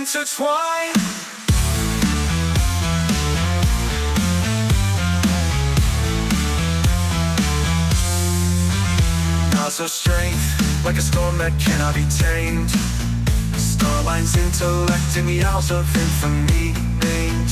intertwine. Powers of strength, like a storm that cannot be tamed. Starline's intellect in the hours of infamy named.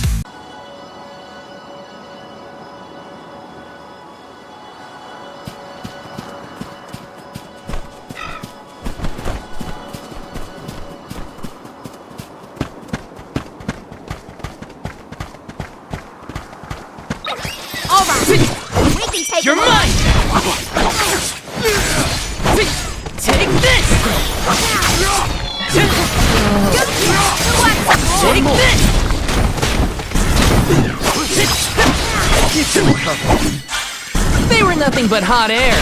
You're mine! Take this! Take this! They were nothing but hot air.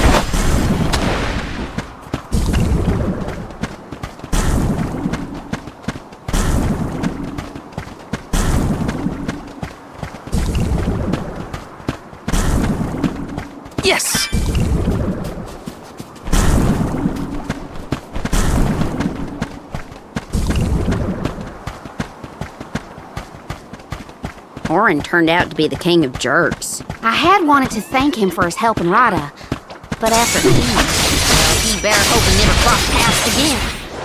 Yes! Orin turned out to be the king of jerks. I had wanted to thank him for his help in Rada, but after he better hope we never cross paths again,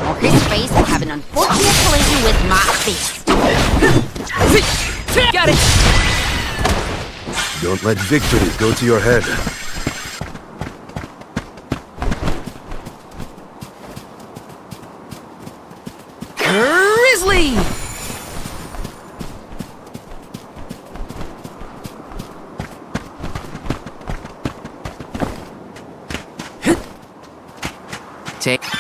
or his face will have an unfortunate collision with my fist. Got it! Don't let victory go to your head. Grizzly!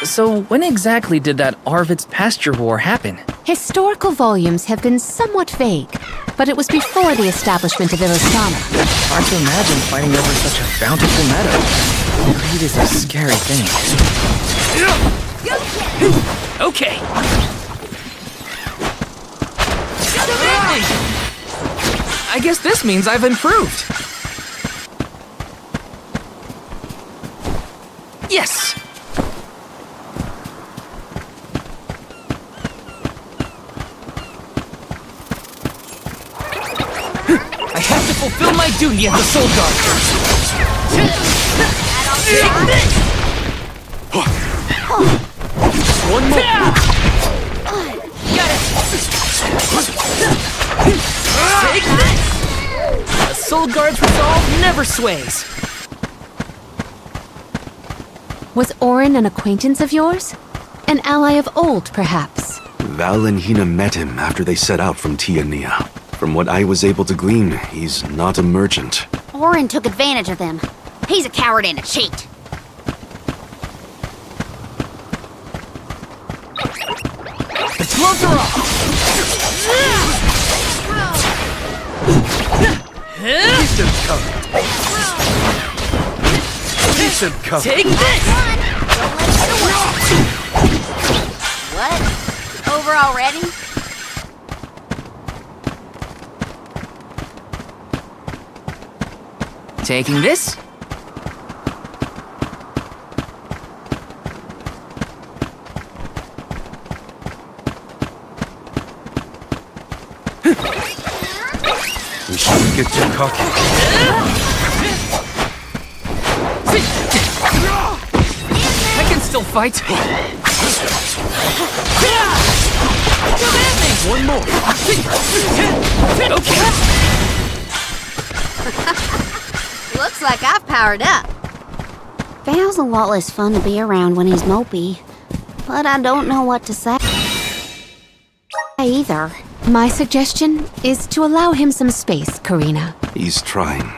So when exactly did that Arvid's pasture war happen? Historical volumes have been somewhat vague, but it was before the establishment of Illistana. Hard to imagine fighting over such a bountiful meadow. Greed is a scary thing. Okay. I guess this means I've improved. Yes! I have to fulfill my duty as the Soul Guard. Take this! One more. Got it! Take this! The Soul Guard's resolve never sways. Was Orin an acquaintance of yours? An ally of old, perhaps? Val and Hina met him after they set out from Tiania. From what I was able to glean, he's not a merchant. Orin took advantage of them. He's a coward and a cheat. The gloves are off! Keep them covered. Take this! What? Over already? Taking this? We shouldn't get too cocky. I can still fight. One more. Okay. Looks like I've powered up. Val's a lot less fun to be around when he's mopey, but I don't know what to say either. My suggestion is to allow him some space, Karina. He's trying,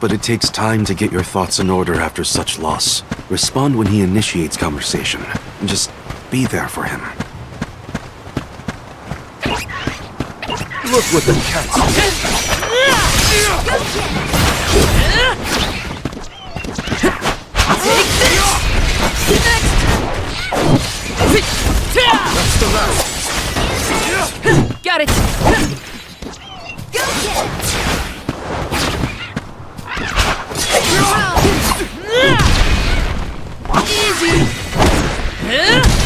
but it takes time to get your thoughts in order after such loss. Respond when he initiates conversation. Just be there for him. Look what the cat's doing. Take this! Next! That's the last. Got it! Easy!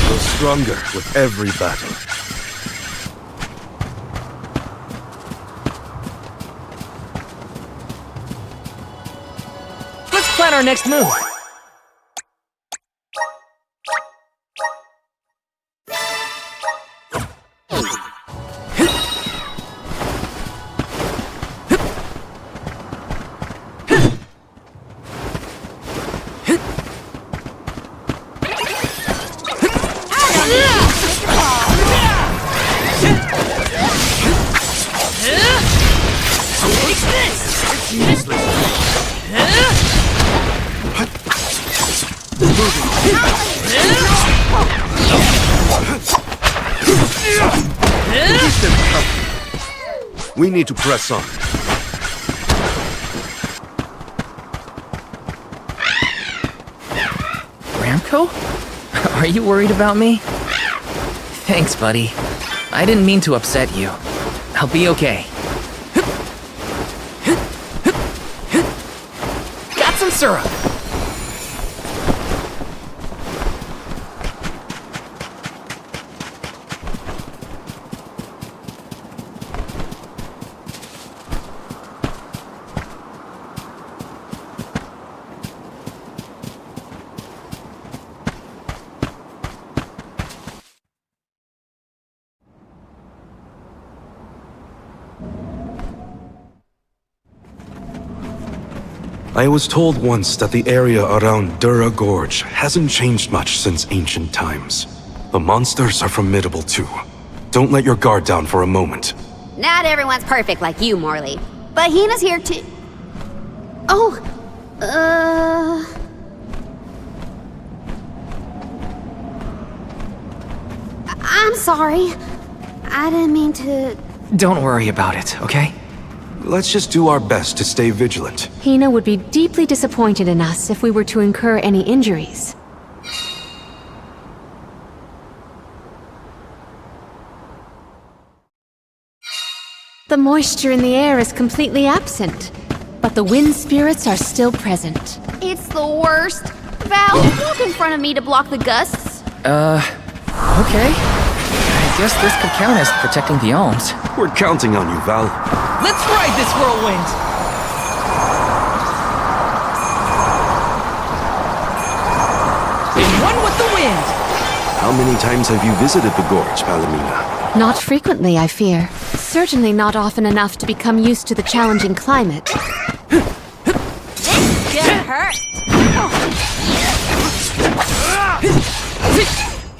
Grow stronger with every battle. our next move? We need to press on. Ramco? Are you worried about me? Thanks, buddy. I didn't mean to upset you. I'll be okay. Got some syrup! I was told once that the area around Dura Gorge hasn't changed much since ancient times. The monsters are formidable too. Don't let your guard down for a moment. Not everyone's perfect like you, Morley. But Hina's here too. Oh, I'm sorry. I didn't mean to... Don't worry about it, okay? Let's just do our best to stay vigilant. Hina would be deeply disappointed in us if we were to incur any injuries. The moisture in the air is completely absent, but the wind spirits are still present. It's the worst. Val, walk in front of me to block the gusts. Okay. I guess this could count as protecting the Alms. We're counting on you, Val. Let's ride this whirlwind! In one with the wind! How many times have you visited the gorge, Palomina? Not frequently, I fear. Certainly not often enough to become used to the challenging climate. This gonna hurt.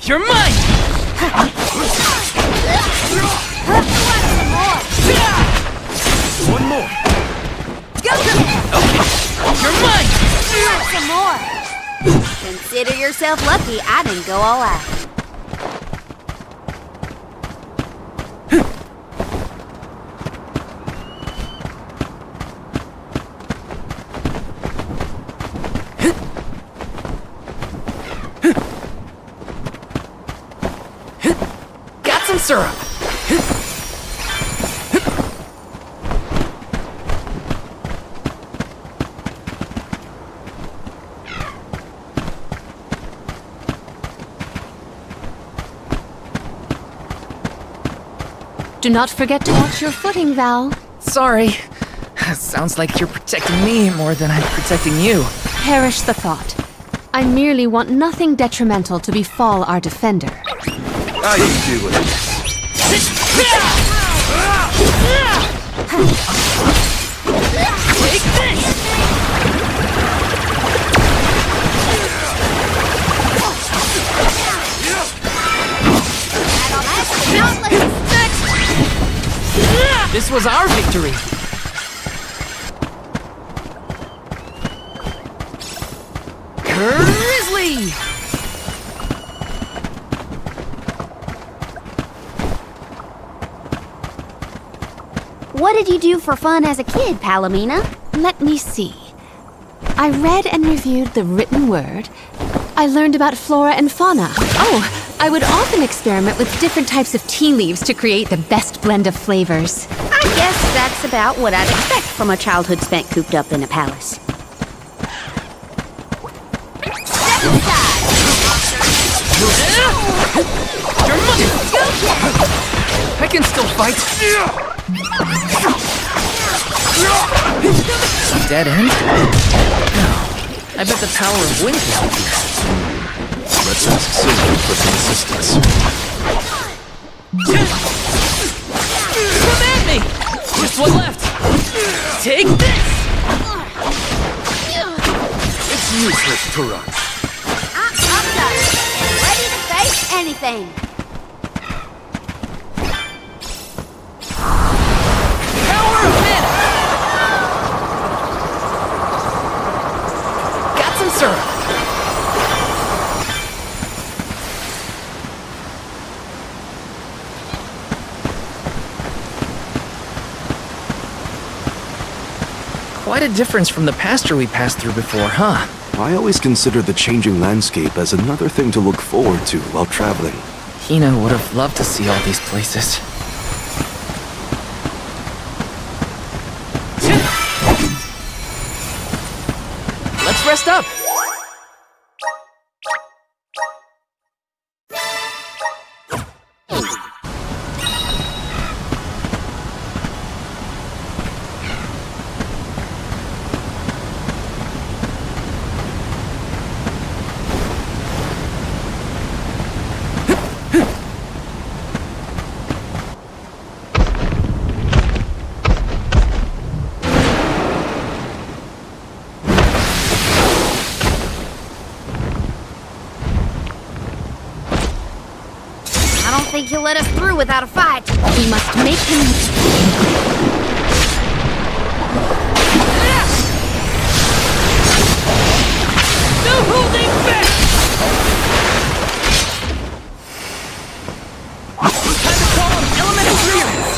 You're mine! One more! You're mine! Some more. Consider yourself lucky I didn't go all out. Got some syrup! Do not forget to watch your footing, Val. Sorry. Sounds like you're protecting me more than I'm protecting you. Perish the thought. I merely want nothing detrimental to befall our defender. How you doing? Take this! This was our victory! Grizzly! What did you do for fun as a kid, Palomina? Let me see. I read and reviewed the written word. I learned about flora and fauna. Oh, I would often experiment with different types of tea leaves to create the best blend of flavors. I guess that's about what I'd expect from a childhood spent cooped up in a palace. Step aside! I can still fight! Dead end? No. I bet the power of wind can help you. Let's ask Sylvie for some assistance. Come at me! Just one left! Take this! It's useless to run. I'm done. Ready to face anything. Power of mana! Got some syrup! Quite a difference from the pasture we passed through before, huh? I always consider the changing landscape as another thing to look forward to while traveling. Hina would have loved to see all these places. Let's rest up! I don't think he'll let us through without a fight. We must make him... No holding back! Time to call him Elemental Clearance!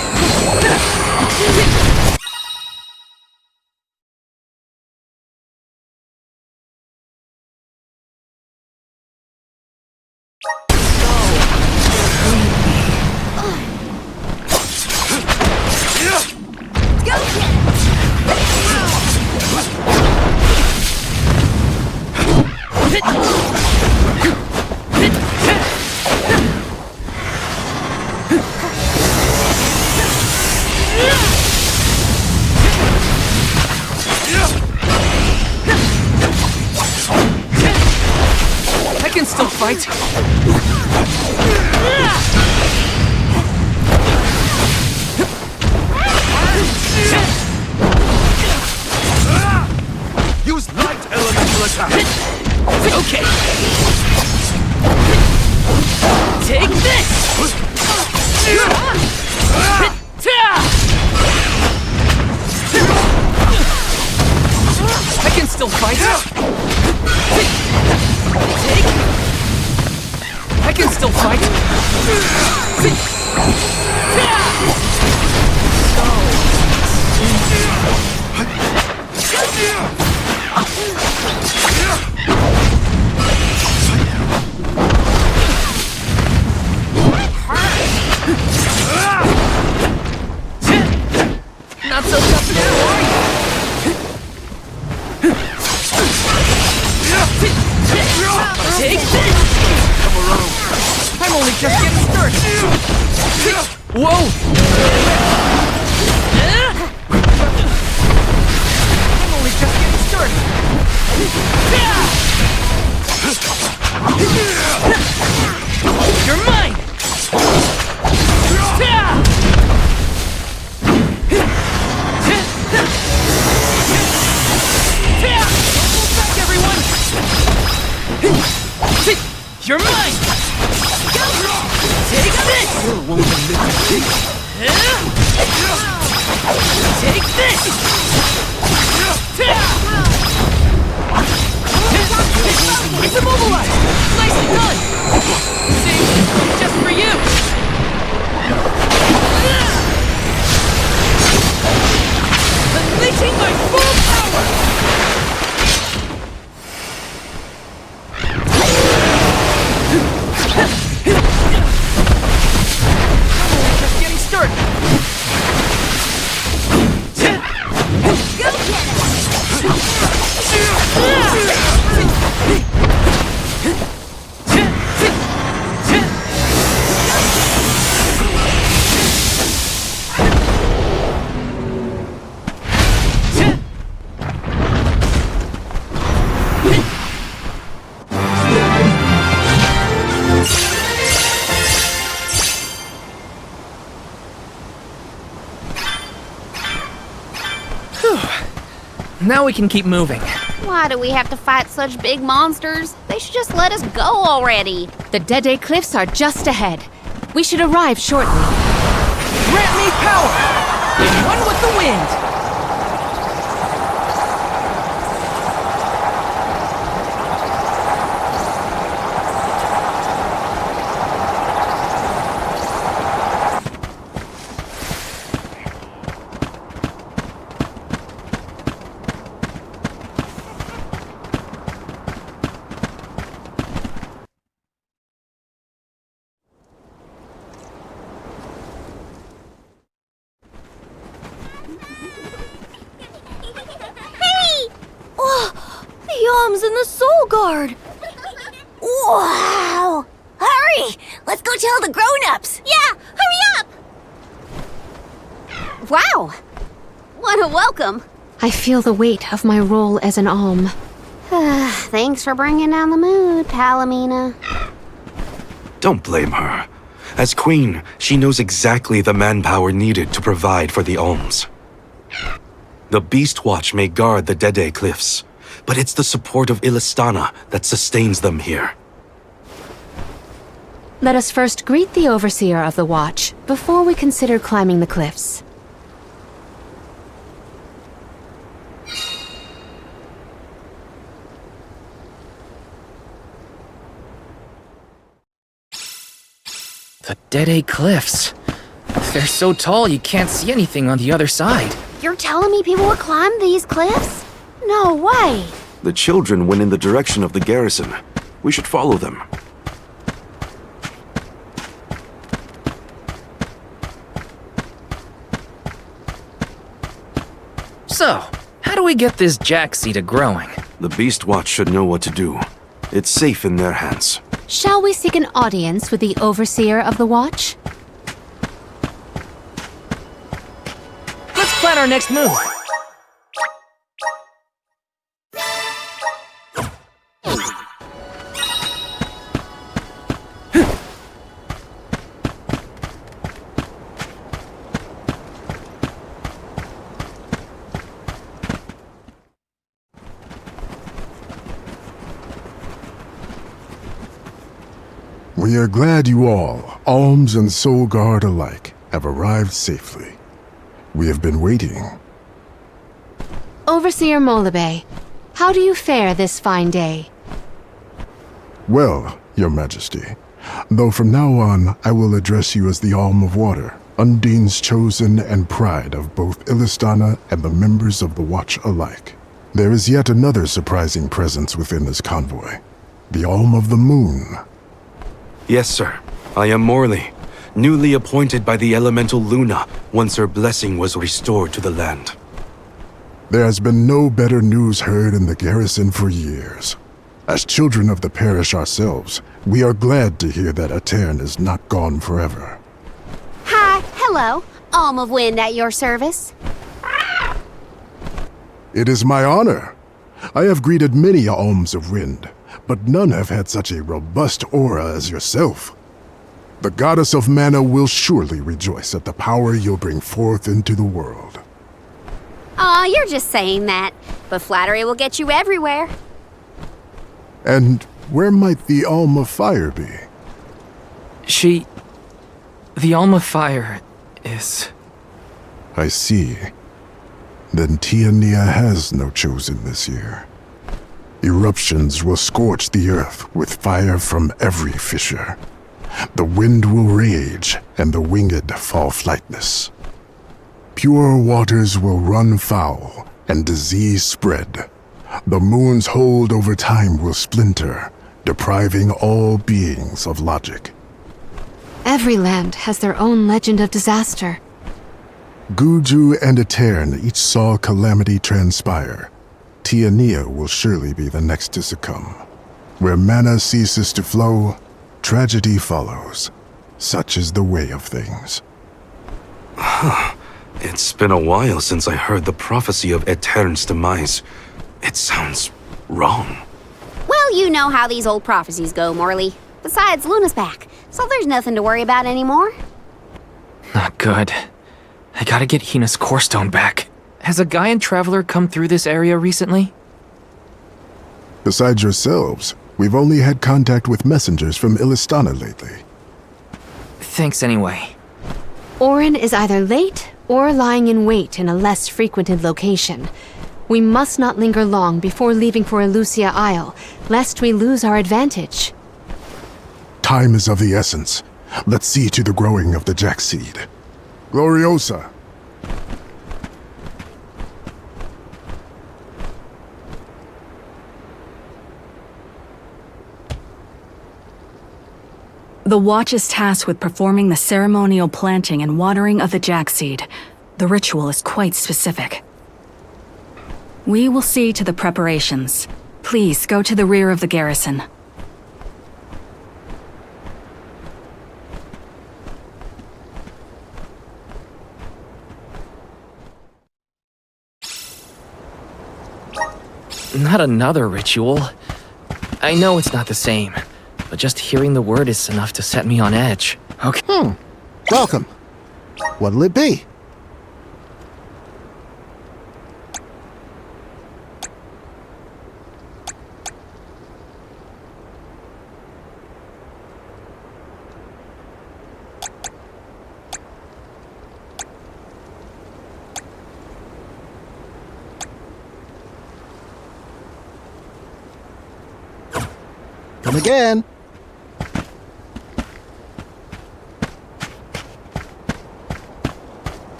I can still fight! Use light elemental attack! Okay! Take this! I can still fight! Take! I can still fight! Not so tough now, are you? Take this! I'm only just getting started! Whoa! I'm only just getting started! You're mine! Back, everyone! You're mine! Take this! Take this! It's immobilized! Nicely done! See, just for you! Unleashing my full power! Just getting started! Go get it! Now we can keep moving. Why do we have to fight such big monsters? They should just let us go already. The Dede Cliffs are just ahead. We should arrive shortly. Grant me power! In one with the wind! The Alms and the Soul Guard! Wow! Hurry! Let's go tell the grown-ups! Yeah, hurry up! Wow! What a welcome! I feel the weight of my role as an Alm. Thanks for bringing down the mood, Palomina. Don't blame her. As queen, she knows exactly the manpower needed to provide for the Alms. The Beast Watch may guard the Dede Cliffs, but it's the support of Illistana that sustains them here. Let us first greet the Overseer of the Watch before we consider climbing the cliffs. The Dede Cliffs. They're so tall you can't see anything on the other side. You're telling me people would climb these cliffs? No way! The children went in the direction of the garrison. We should follow them. So, how do we get this Jaxi to growing? The Beast Watch should know what to do. It's safe in their hands. Shall we seek an audience with the Overseer of the Watch? Let's plan our next move. We are glad you all, Alms and Soul Guard alike, have arrived safely. We have been waiting. Overseer Molebe, how do you fare this fine day? Well, Your Majesty, though from now on I will address you as the Alm of Water, Undine's chosen and pride of both Illistana and the members of the Watch alike. There is yet another surprising presence within this convoy, the Alm of the Moon. Yes, sir. I am Morley, newly appointed by the elemental Luna once her blessing was restored to the land. There has been no better news heard in the garrison for years. As children of the parish ourselves, we are glad to hear that Aetern is not gone forever. Hi, hello. Alm of Wind at your service. It is my honor. I have greeted many Alms of Wind, but none have had such a robust aura as yourself. The goddess of mana will surely rejoice at the power you'll bring forth into the world. Aw, you're just saying that. But flattery will get you everywhere. And where might the Alm of Fire be? The Alma Fire is... I see. Then Tiania has no chosen this year. Eruptions will scorch the earth with fire from every fissure. The wind will rage, and the winged fall flightless. Pure waters will run foul, and disease spread. The moon's hold over time will splinter, depriving all beings of logic. Every land has their own legend of disaster. Guju and Aetern each saw calamity transpire. Tiania will surely be the next to succumb. Where mana ceases to flow, tragedy follows. Such is the way of things. It's been a while since I heard the prophecy of Aetern's demise. It sounds wrong. Well, you know how these old prophecies go, Morley. Besides, Luna's back, so there's nothing to worry about anymore. Not good. I gotta get Hina's core stone back. has a Gaian traveler come through this area recently? Besides yourselves, we've only had contact with messengers from Illistana lately. Thanks anyway. Orin is either late or lying in wait in a less frequented location. We must not linger long before leaving for Elusia Isle, lest we lose our advantage. Time is of the essence. Let's see to the growing of the Jack seed. Gloriosa! The Watch is tasked with performing the ceremonial planting and watering of the Jack seed. The ritual is quite specific. We will see to the preparations. Please go to the rear of the garrison. Not another ritual. I know it's not the same, but just hearing the word is enough to set me on edge. Okay. Welcome. What'll it be? Come again.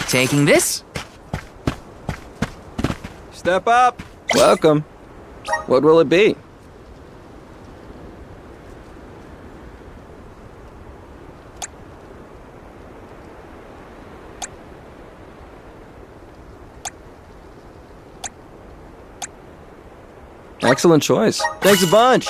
Taking this? Step up. Welcome. What will it be? Excellent choice. Thanks a bunch.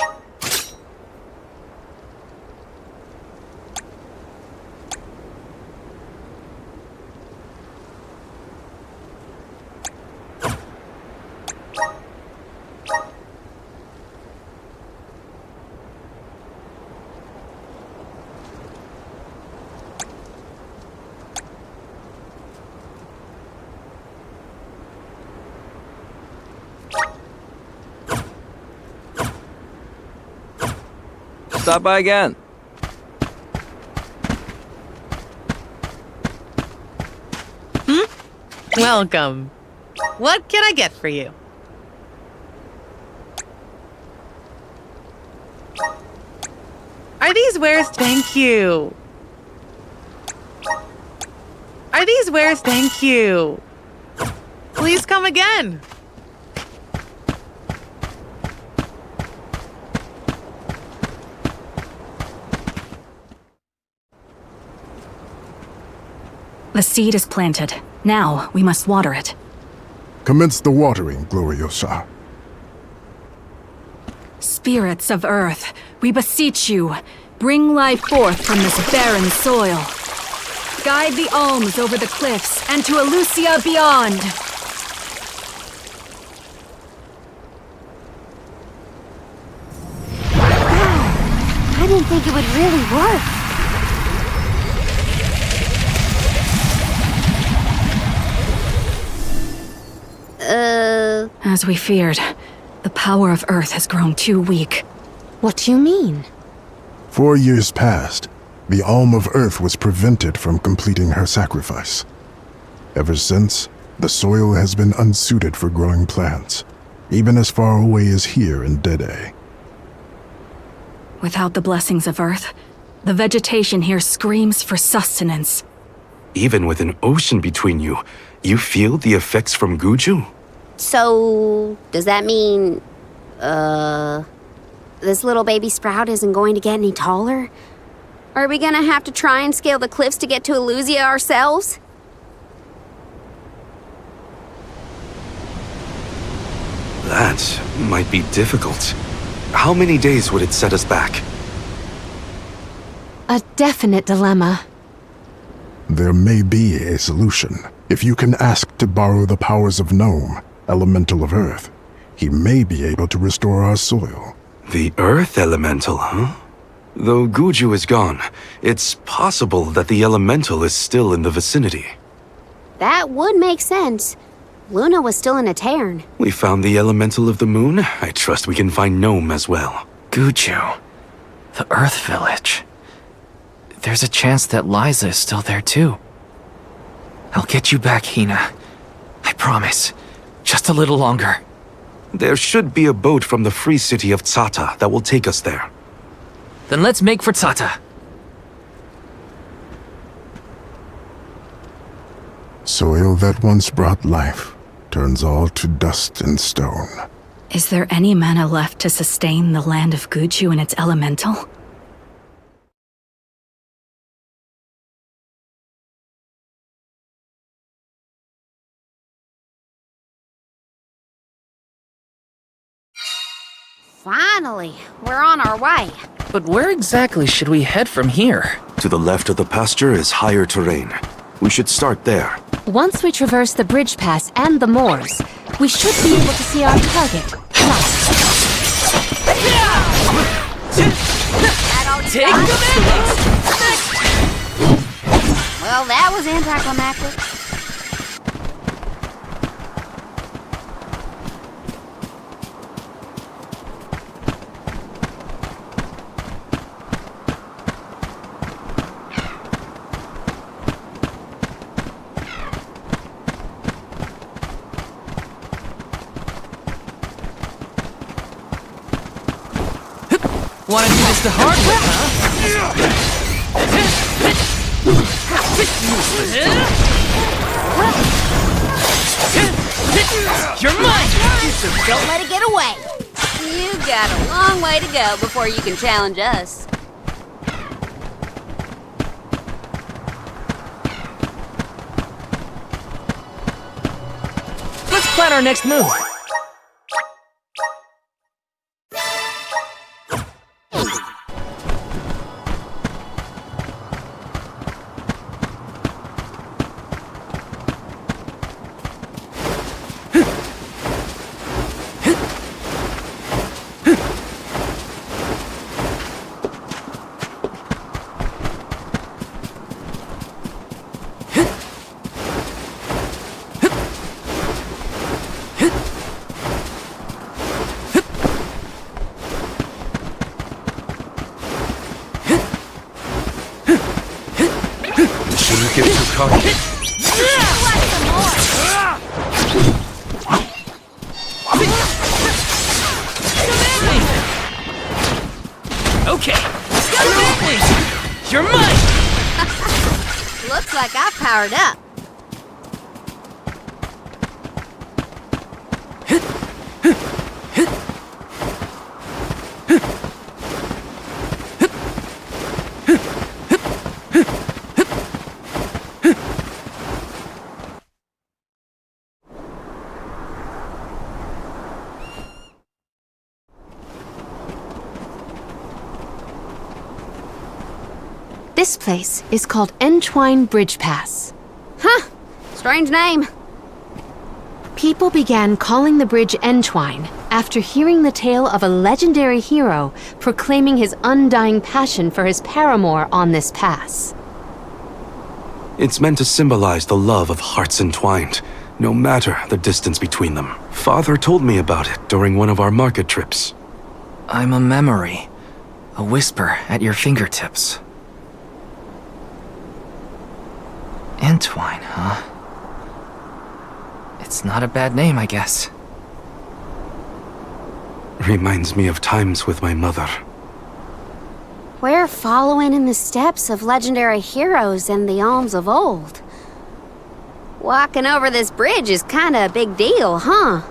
Stop by again. Welcome. What can I get for you? Are these wares? Thank you. Are these wares? Thank you. Please come again. The seed is planted. Now, we must water it. Commence the watering, Gloriosa. Spirits of Earth, we beseech you, bring life forth from this barren soil. Guide the alms over the cliffs and to Elusia beyond. Wow, I didn't think it would really work. As we feared, the power of Earth has grown too weak. What do you mean? 4 years passed. The Alm of Earth was prevented from completing her sacrifice. Ever since, the soil has been unsuited for growing plants, even as far away as here in Dede. Without the blessings of Earth, the vegetation here screams for sustenance. Even with an ocean between you, you feel the effects from Guju? So, does that mean, this little baby sprout isn't going to get any taller? Are we gonna have to try and scale the cliffs to get to Elusia ourselves? That might be difficult. How many days would it set us back? A definite dilemma. There may be a solution. If you can ask to borrow the powers of Gnome, Elemental of Earth, he may be able to restore our soil. The Earth Elemental, huh? Though Guju is gone, it's possible that the Elemental is still in the vicinity. That would make sense. Luna was still in a cairn. We found the elemental of the moon. I trust we can find Gnome as well. Guju. The Earth Village. There's a chance that Liza is still there too. I'll get you back, Hina. I promise. Just a little longer. There should be a boat from the free city of Tsata that will take us there. Then let's make for Tsata. Soil that once brought life turns all to dust and stone. Is there any mana left to sustain the land of Guju and its elemental? Finally, we're on our way. But where exactly should we head from here? To the left of the pasture is higher terrain. We should start there. Once we traverse the bridge pass and the moors, we should be able to see our target. Take Well, that was anticlimactic. Wanna do this the hard way, huh? You're mine! Don't let it get away. You got a long way to go before you can challenge us. Let's plan our next move. Shouldn't get too cocky. Okay. You're mine! Looks like I've powered up. This place is called Entwine Bridge Pass. Huh. Strange name. People began calling the bridge Entwine after hearing the tale of a legendary hero proclaiming his undying passion for his paramour on this pass. It's meant to symbolize the love of hearts entwined, no matter the distance between them. Father told me about it during one of our market trips. I'm a memory. A whisper at your fingertips. Entwine, huh? It's not a bad name, I guess. Reminds me of times with my mother. We're following in the steps of legendary heroes and the alms of old. Walking over this bridge is kinda a big deal, huh?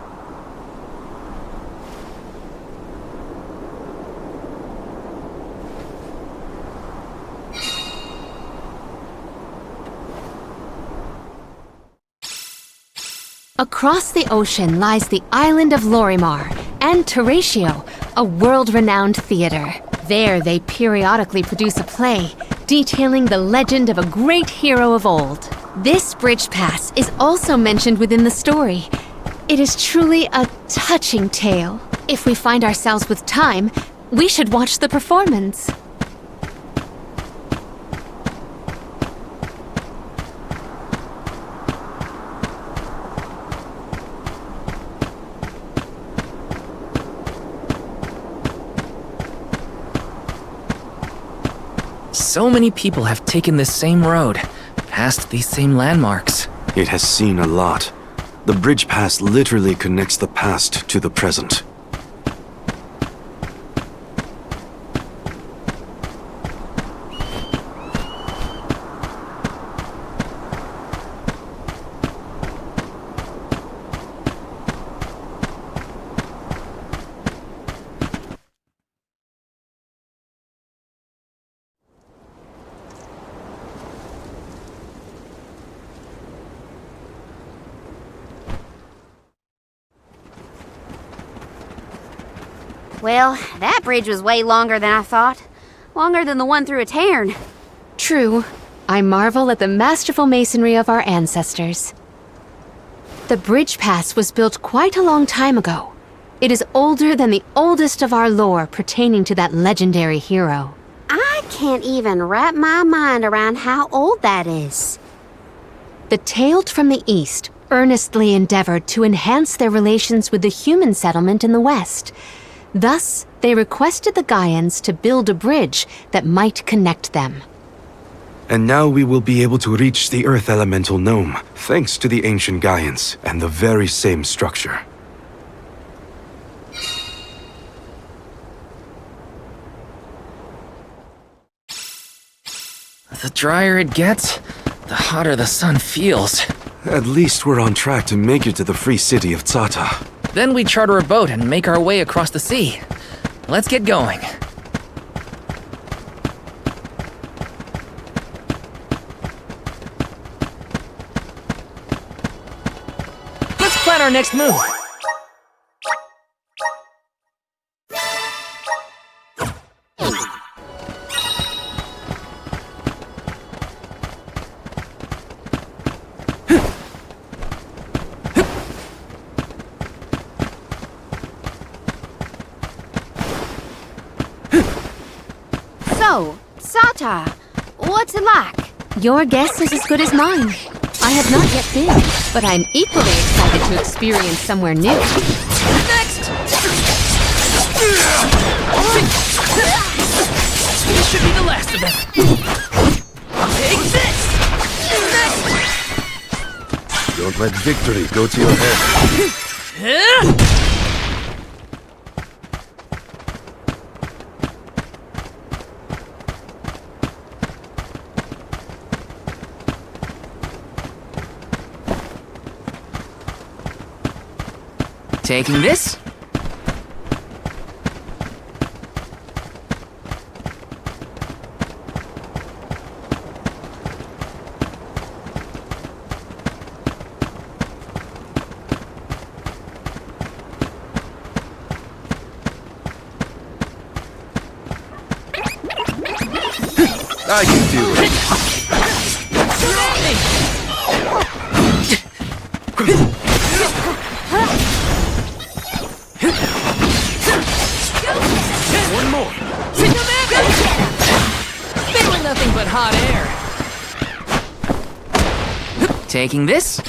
Across the ocean lies the island of Lorimar and Teratio, a world-renowned theater. There they periodically produce a play detailing the legend of a great hero of old. This bridge pass is also mentioned within the story. It is truly a touching tale. If we find ourselves with time, we should watch the performance. So many people have taken this same road, past these same landmarks. It has seen a lot. The Bridge Pass literally connects the past to the present. Well, that bridge was way longer than I thought. Longer than the one through a cairn. True. I marvel at the masterful masonry of our ancestors. The Bridge Pass was built quite a long time ago. It is older than the oldest of our lore pertaining to that legendary hero. I can't even wrap my mind around how old that is. The Tailed from the East earnestly endeavored to enhance their relations with the human settlement in the West. Thus, they requested the Gaians to build a bridge that might connect them. And now we will be able to reach the Earth Elemental Gnome, thanks to the ancient Gaians and the very same structure. The drier it gets, the hotter the sun feels. At least we're on track to make it to the free city of Tzata. Then we charter a boat and make our way across the sea. Let's get going. Let's plan our next move. So, Tzata, what's it like? Your guess is as good as mine. I have not yet been, but I'm equally excited to experience somewhere new. Next! This should be the last of them. Take this! Next! Don't let victory go to your head. Taking this? I can do it. One more. Feeling nothing but hot air. Taking this?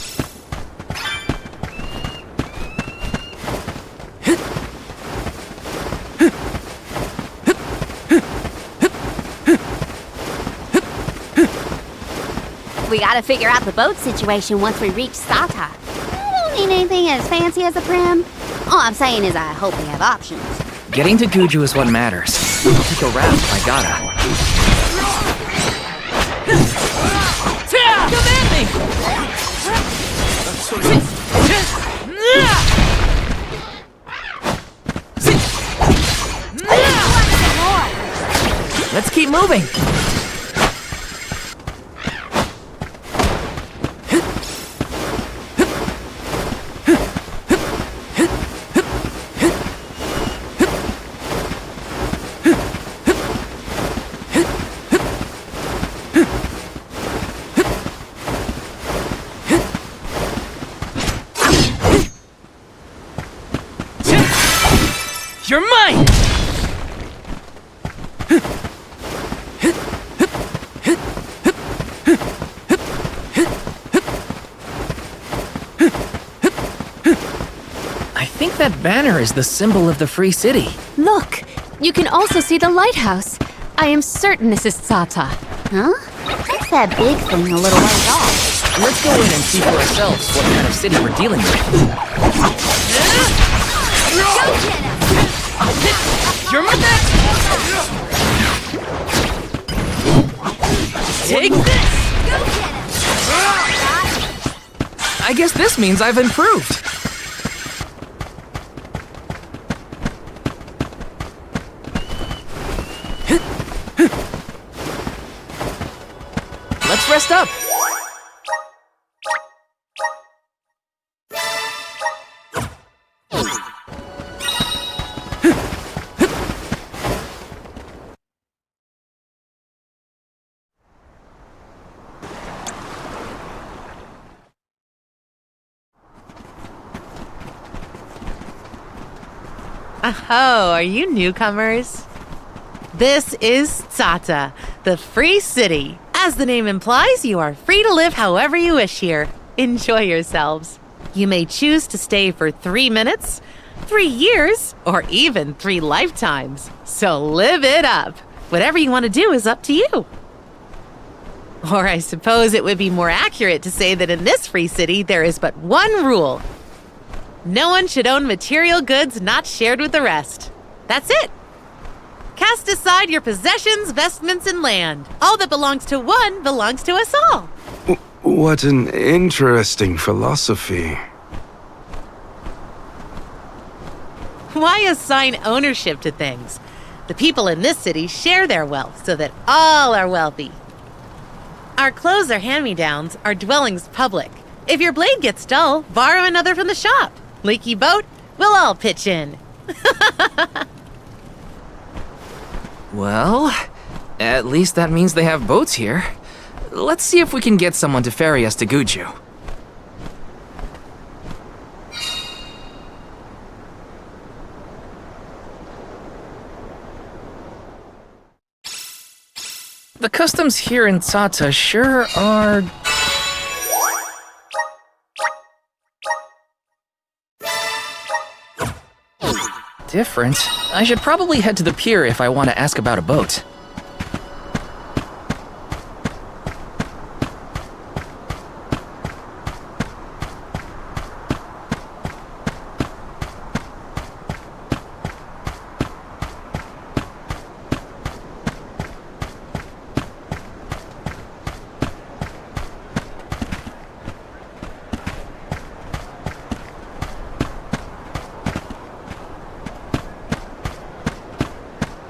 We gotta figure out the boat situation once we reach Tzata. I don't need anything as fancy as a prim. All I'm saying is I hope we have options. Getting to Guju is what matters. I'll take a raft if I gotta. Come at me! Let's keep moving. You're mine! I think that banner is the symbol of the Free City. Look, you can also see the lighthouse. I am certain this is Tsata. Huh? What's that big thing a little ways off? Let's go in and see for ourselves what kind of city we're dealing with. You're my next! Take this! I guess this means I've improved. Let's rest up. Oh, are you newcomers? This is Tsata, the free city. As the name implies, you are free to live however you wish here. Enjoy yourselves. You may choose to stay for 3 minutes, 3 years, or even 3 lifetimes. So live it up. Whatever you want to do is up to you. Or I suppose it would be more accurate to say that in this free city, there is but one rule. No one should own material goods not shared with the rest. That's it. Cast aside your possessions, vestments, and land. All that belongs to one belongs to us all. What an interesting philosophy. Why assign ownership to things? The people in this city share their wealth so that all are wealthy. Our clothes are hand-me-downs, our dwellings public. If your blade gets dull, borrow another from the shop. Leaky boat, we'll all pitch in. Well, at least that means they have boats here. Let's see if we can get someone to ferry us to Guju. The customs here in Tsata sure are... different. I should probably head to the pier if I want to ask about a boat.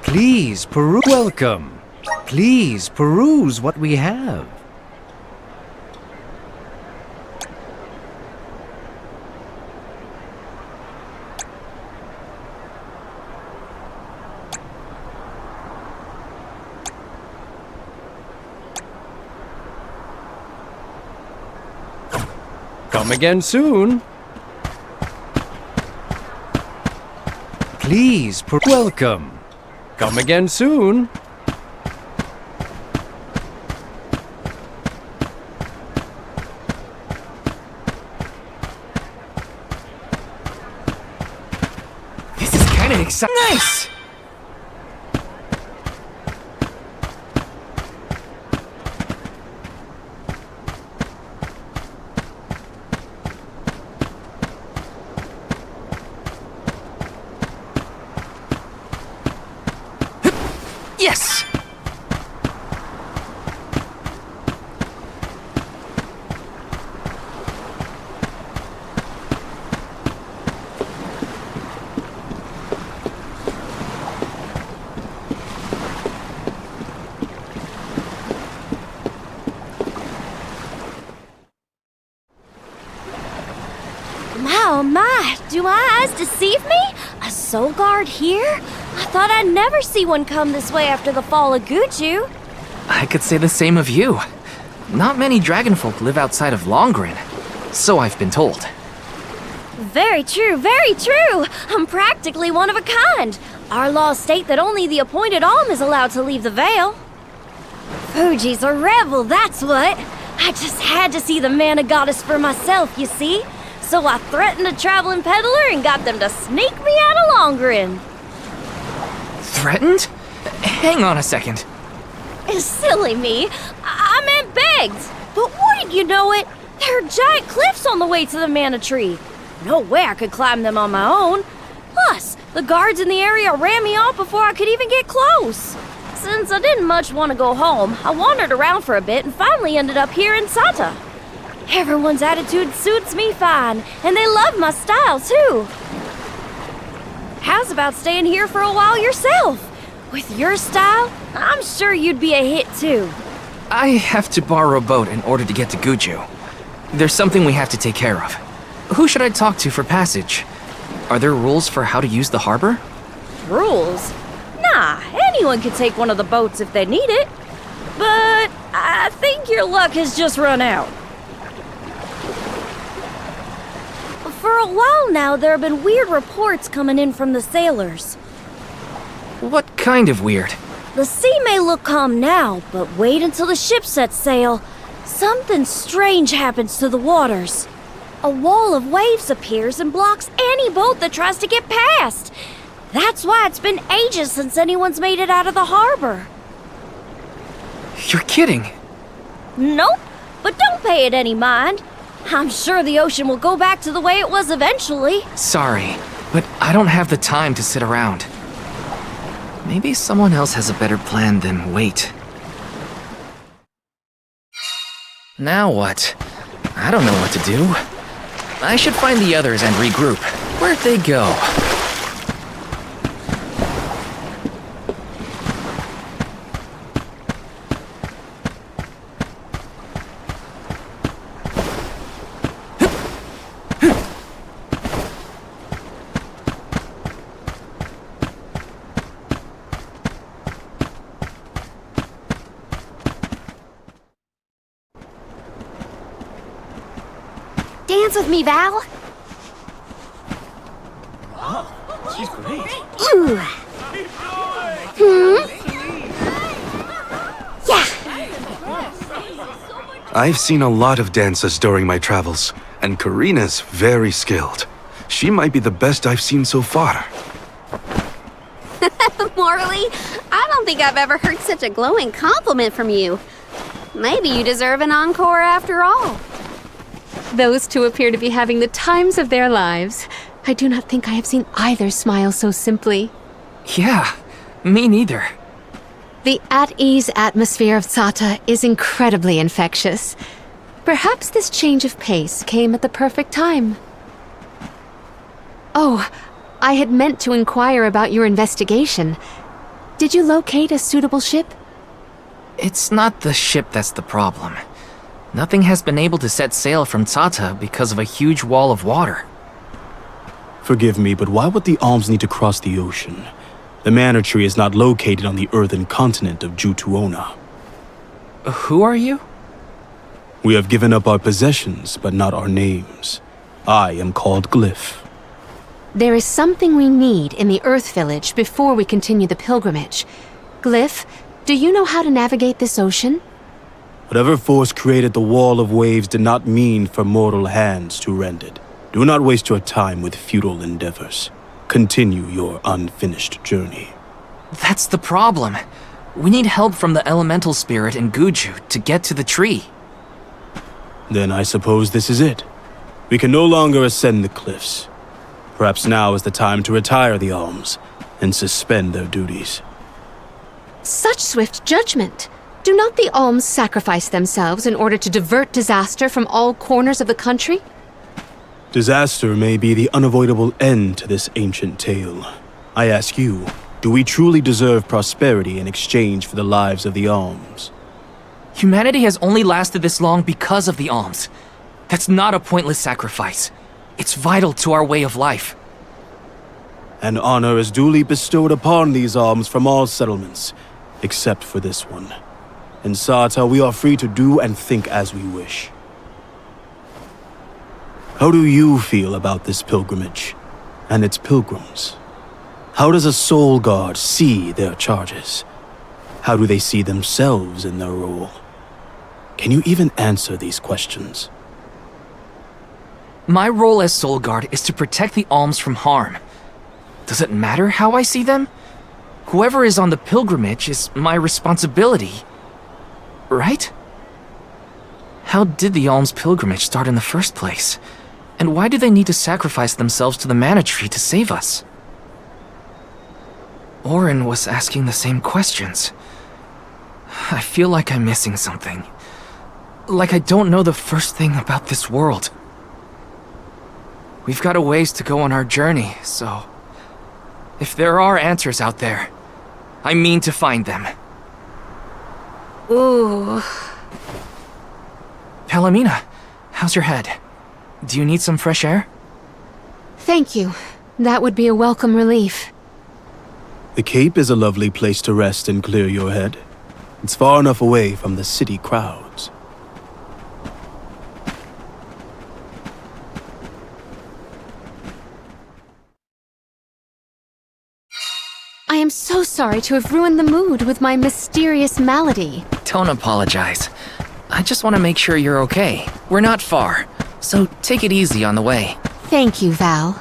Please peruse. Welcome. Please peruse what we have. Come again soon. Please welcome. Come again soon. This is kind of exciting. Nice! Yes! Oh my, do my eyes deceive me? A soul guard here? I thought I'd never see one come this way after the fall of Guju. I could say the same of you. Not many dragonfolk live outside of Longren, so I've been told. Very true, very true. I'm practically one of a kind. Our laws state that only the appointed Alm is allowed to leave the Vale. Fuji's a rebel, that's what. I just had to see the mana goddess for myself, you see. So I threatened a traveling peddler and got them to sneak me out of Longren. Threatened? Hang on a second. Silly me. I meant begged. But wouldn't you know it? There are giant cliffs on the way to the Mana Tree. No way I could climb them on my own. Plus, the guards in the area ran me off before I could even get close. Since I didn't much want to go home, I wandered around for a bit and finally ended up here in Sata. Everyone's attitude suits me fine, and they love my style too. How's about staying here for a while yourself? With your style, I'm sure you'd be a hit too. I have to borrow a boat in order to get to Guju. There's something we have to take care of. Who should I talk to for passage? Are there rules for how to use the harbor? Rules? Nah, anyone could take one of the boats if they need it. But I think your luck has just run out. For a while now, there have been weird reports coming in from the sailors. What kind of weird? The sea may look calm now, but wait until the ship sets sail. Something strange happens to the waters. A wall of waves appears and blocks any boat that tries to get past. That's why it's been ages since anyone's made it out of the harbor. You're kidding. Nope, but don't pay it any mind. I'm sure the ocean will go back to the way it was eventually. Sorry, but I don't have the time to sit around. Maybe someone else has a better plan than wait. Now what? I don't know what to do. I should find the others and regroup. Where'd they go? Dance with me, Val. She's great. Ooh. Yeah. I've seen a lot of dances during my travels, and Karina's very skilled. She might be the best I've seen so far. Morley, I don't think I've ever heard such a glowing compliment from you. Maybe you deserve an encore after all. Those two appear to be having the times of their lives. I do not think I have seen either smile so simply. Yeah, me neither. The at-ease atmosphere of Sata is incredibly infectious. Perhaps this change of pace came at the perfect time. Oh, I had meant to inquire about your investigation. Did you locate a suitable ship? It's not the ship that's the problem. Nothing has been able to set sail from Sata because of a huge wall of water. Forgive me, but why would the Alms need to cross the ocean? The Mana Tree is not located on the earthen continent of Jutuona. Who are you? We have given up our possessions, but not our names. I am called Glyph. There is something we need in the Earth Village before we continue the pilgrimage. Glyph, do you know how to navigate this ocean? Whatever force created the wall of waves did not mean for mortal hands to rend it. Do not waste your time with futile endeavors. Continue your unfinished journey. That's the problem. We need help from the elemental spirit in Guju to get to the tree. Then I suppose this is it. We can no longer ascend the cliffs. Perhaps now is the time to retire the Alms and suspend their duties. Such swift judgment! Do not the Alms sacrifice themselves in order to divert disaster from all corners of the country? Disaster may be the unavoidable end to this ancient tale. I ask you, do we truly deserve prosperity in exchange for the lives of the Alms? Humanity has only lasted this long because of the Alms. That's not a pointless sacrifice. It's vital to our way of life. An honor is duly bestowed upon these Alms from all settlements, except for this one. In Sata, we are free to do and think as we wish. How do you feel about this pilgrimage and its pilgrims? How does a soul guard see their charges? How do they see themselves in their role? Can you even answer these questions? My role as Soul Guard is to protect the Alms from harm. Does it matter how I see them? Whoever is on the pilgrimage is my responsibility. Right? How did the Alms pilgrimage start in the first place? And why do they need to sacrifice themselves to the Mana Tree to save us? Orin was asking the same questions. I feel like I'm missing something. Like I don't know the first thing about this world. We've got a ways to go on our journey, so... if there are answers out there, I mean to find them. Ooh. Palomina, how's your head? Do you need some fresh air? Thank you. That would be a welcome relief. The Cape is a lovely place to rest and clear your head. It's far enough away from the city crowds. I am so sorry to have ruined the mood with my mysterious malady. Don't apologize. I just want to make sure you're okay. We're not far, so take it easy on the way. Thank you, Val.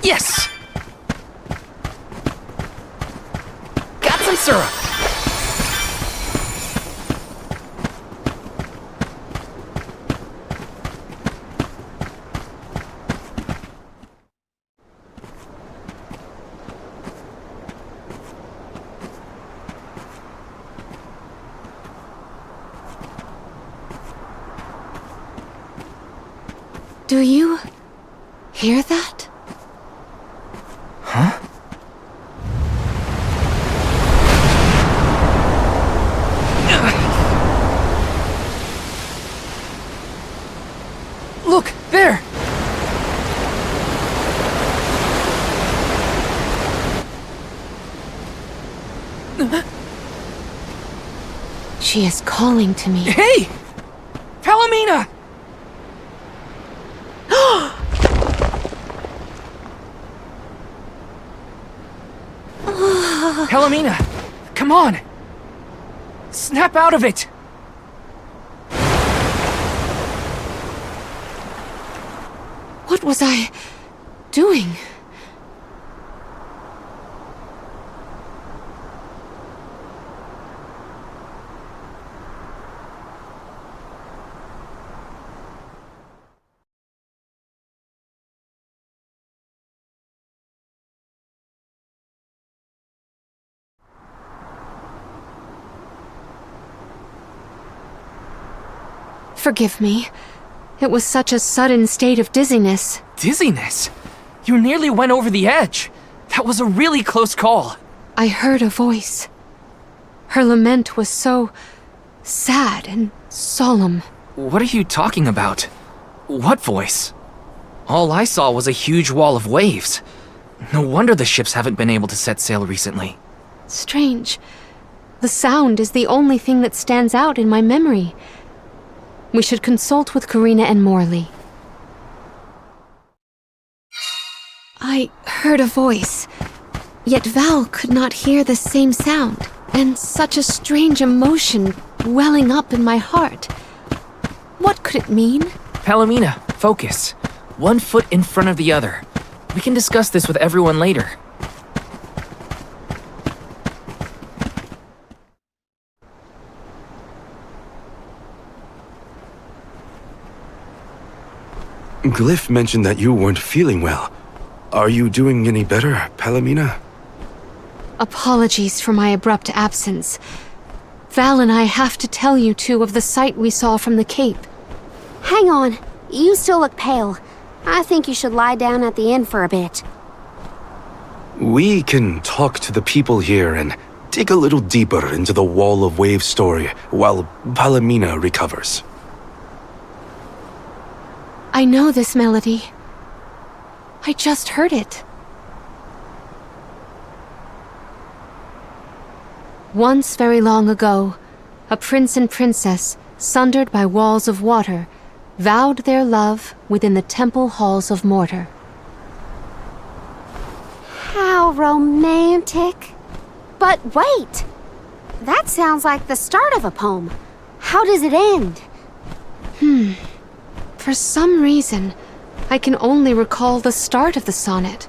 Yes! Got some syrup! Do you hear that? Huh? Look, there! She is calling to me. Hey! Palomina! Palomina, come on! Snap out of it! What was I doing? Forgive me. It was such a sudden state of dizziness. Dizziness? You nearly went over the edge. That was a really close call. I heard a voice. Her lament was so sad and solemn. What are you talking about? What voice? All I saw was a huge wall of waves. No wonder the ships haven't been able to set sail recently. Strange. The sound is the only thing that stands out in my memory. We should consult with Karina and Morley. I heard a voice, yet Val could not hear the same sound, and such a strange emotion welling up in my heart. What could it mean? Palomina, focus. One foot in front of the other. We can discuss this with everyone later. Glyph mentioned that you weren't feeling well. Are you doing any better, Palomina? Apologies for my abrupt absence. Val and I have to tell you two of the sight we saw from the Cape. Hang on. You still look pale. I think you should lie down at the inn for a bit. We can talk to the people here and dig a little deeper into the Wall of Waves story while Palomina recovers. I know this melody. I just heard it. Once very long ago, a prince and princess, sundered by walls of water, vowed their love within the temple halls of Mortar. How romantic. But wait! That sounds like the start of a poem. How does it end? For some reason, I can only recall the start of the sonnet.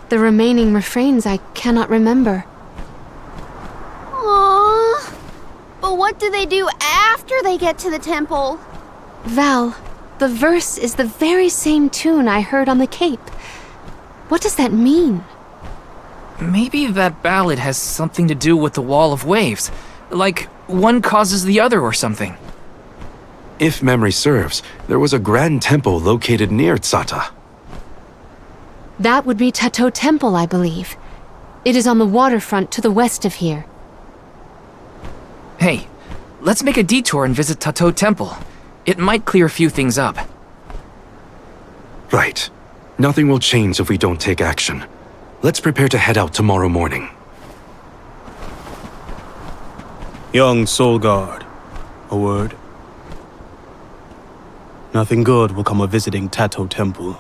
The remaining refrains I cannot remember. Aww. But what do they do after they get to the temple? Val, the verse is the very same tune I heard on the Cape. What does that mean? Maybe that ballad has something to do with the Wall of Waves. Like, one causes the other or something. If memory serves, there was a grand temple located near Tsata. That would be Tato Temple, I believe. It is on the waterfront to the west of here. Hey, let's make a detour and visit Tato Temple. It might clear a few things up. Right. Nothing will change if we don't take action. Let's prepare to head out tomorrow morning. Young Soul Guard, a word? Nothing good will come of visiting Tato Temple.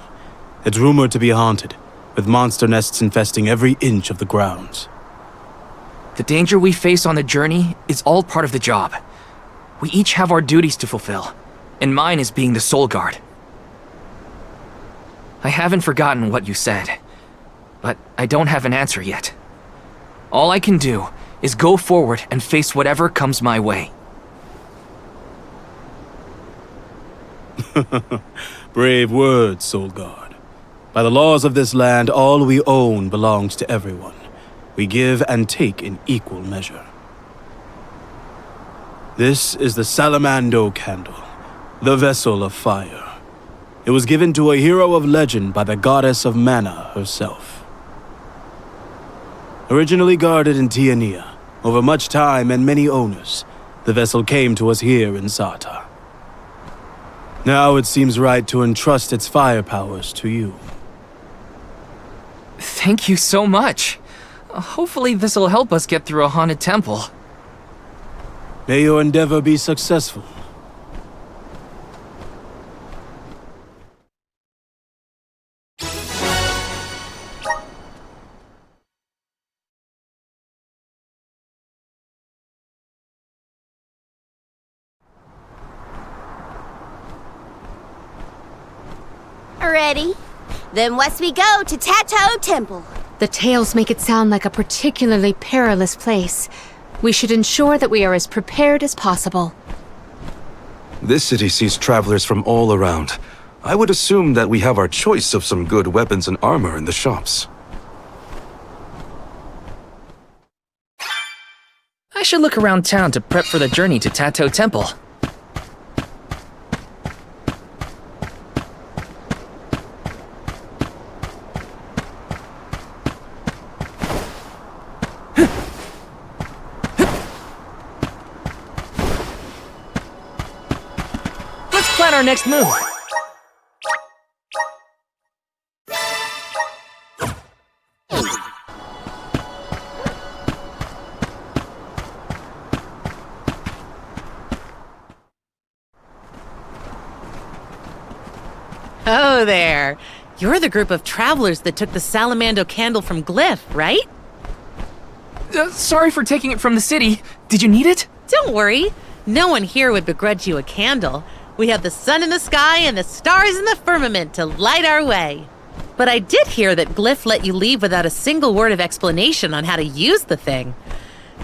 It's rumored to be haunted, with monster nests infesting every inch of the grounds. The danger we face on the journey is all part of the job. We each have our duties to fulfill, and mine is being the Soul Guard. I haven't forgotten what you said, but I don't have an answer yet. All I can do is go forward and face whatever comes my way. Brave words, Soul Guard. By the laws of this land, all we own belongs to everyone. We give and take in equal measure. This is the Salamando Candle, the vessel of fire. It was given to a hero of legend by the goddess of mana herself. Originally guarded in Tiania, over much time and many owners, the vessel came to us here in Sata. Now it seems right to entrust its fire powers to you. Thank you so much. Hopefully this'll help us get through a haunted temple. May your endeavor be successful. Ready? Then west we go to Tato Temple. The tales make it sound like a particularly perilous place. We should ensure that we are as prepared as possible. This city sees travelers from all around. I would assume that we have our choice of some good weapons and armor in the shops. I should look around town to prep for the journey to Tato Temple. Let's plan our next move. Oh there. You're the group of travelers that took the Salamando candle from Glyph, right? Sorry for taking it from the city. Did you need it? Don't worry. No one here would begrudge you a candle. We have the sun in the sky and the stars in the firmament to light our way. But I did hear that Glyph let you leave without a single word of explanation on how to use the thing.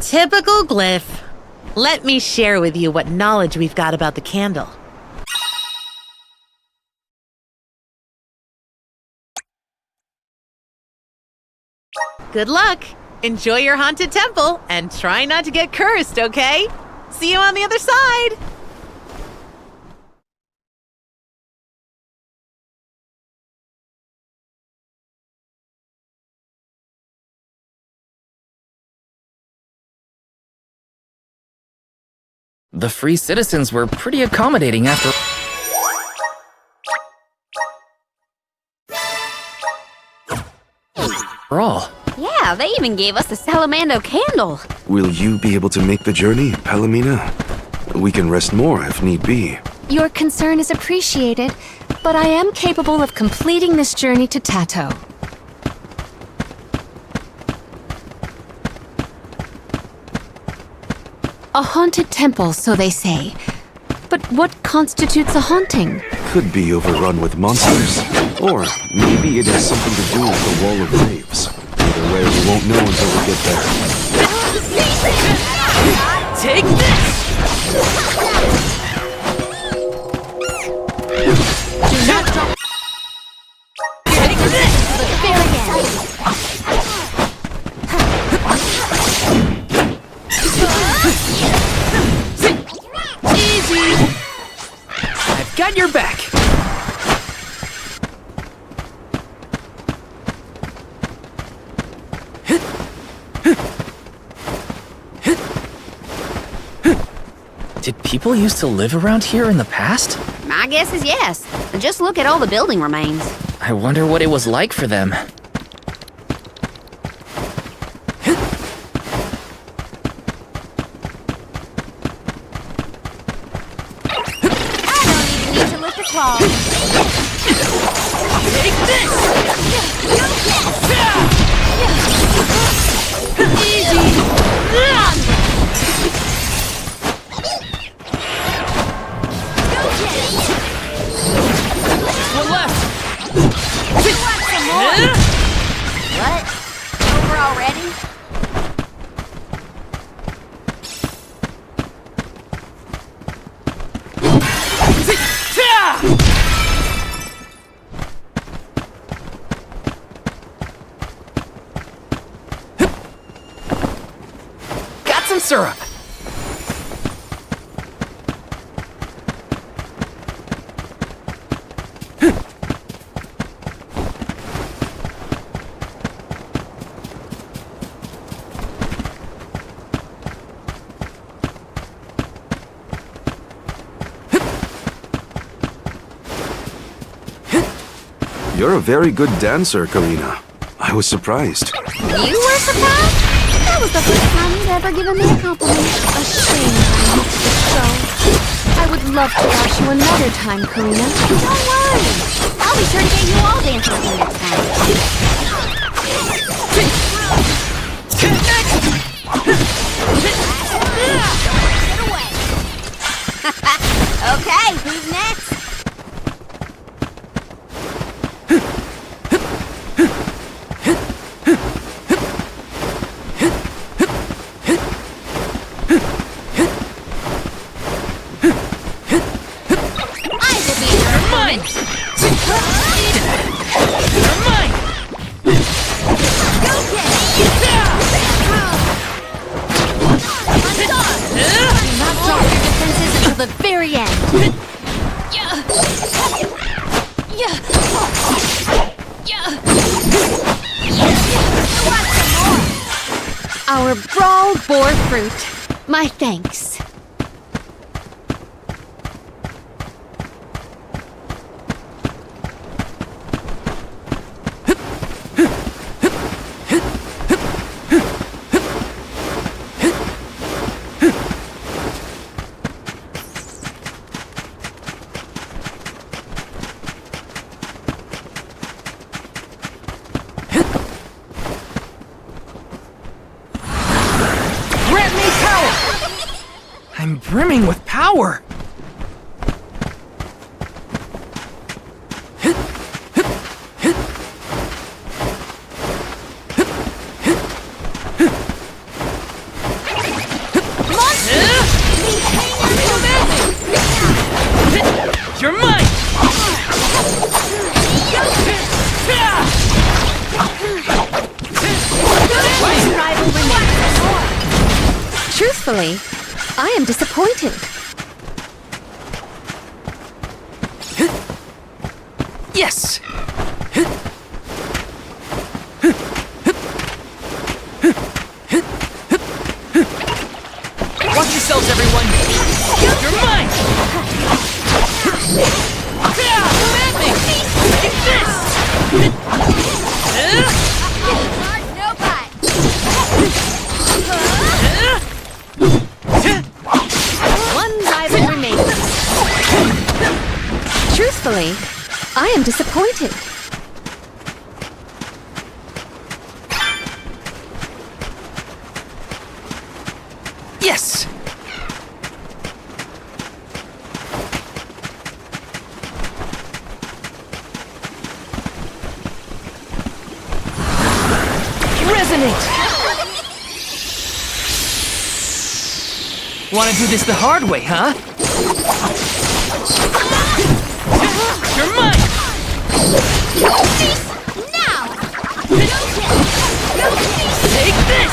Typical Glyph. Let me share with you what knowledge we've got about the candle. Good luck. Enjoy your haunted temple and try not to get cursed, okay? See you on the other side. The free citizens were pretty accommodating after all. Yeah, they even gave us the Salamando candle. Will you be able to make the journey, Palomina? We can rest more if need be. Your concern is appreciated, but I am capable of completing this journey to Tato. A haunted temple, so they say. But what constitutes a haunting? Could be overrun with monsters. Or maybe it has something to do with the Wall of Graves. Either way, we won't know until we get there. Take this! Do not drop. Take this! Easy! I've got your back. Did people used to live around here in the past? My guess is yes. Just look at all the building remains. I wonder what it was like for them. I don't even need to lift a claw. Take this! Easy! One left! What? Over already? Got some syrup! You're a very good dancer, Karina. I was surprised. You were surprised? That was the first time you'd ever given me a compliment. A shame I missed the show. I would love to watch you another time, Karina. Don't worry. I'll be sure to get you all dancing with me next time. Okay, who's next? The very end. Our brawl bore fruit. My thanks. I'm brimming with power! You're mine! Truthfully, I am disappointed. Yes! Watch yourselves, everyone! You're mine! Come at me! Take this! One rival remains. I am disappointed. Yes! Resonate! Wanna do this the hard way, huh? You're mine! Now! Take this!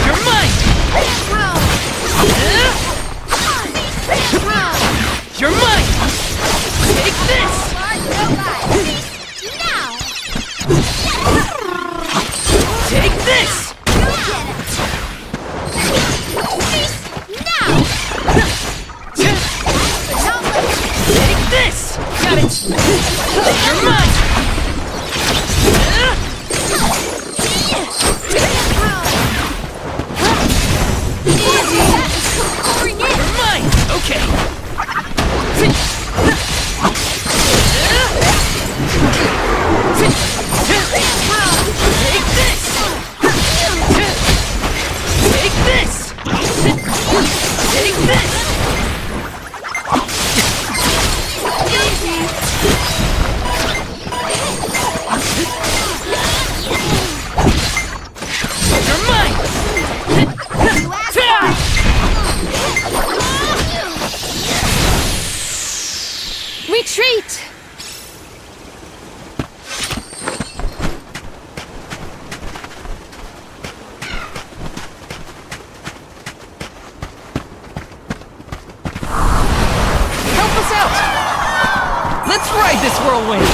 You're mine! You're mine! Take this! Take this! Take this! Got it! You're mine! You're mine! Okay. Take this! Take this! Take this! You're mine! Retreat! Help us out! Let's ride this whirlwind!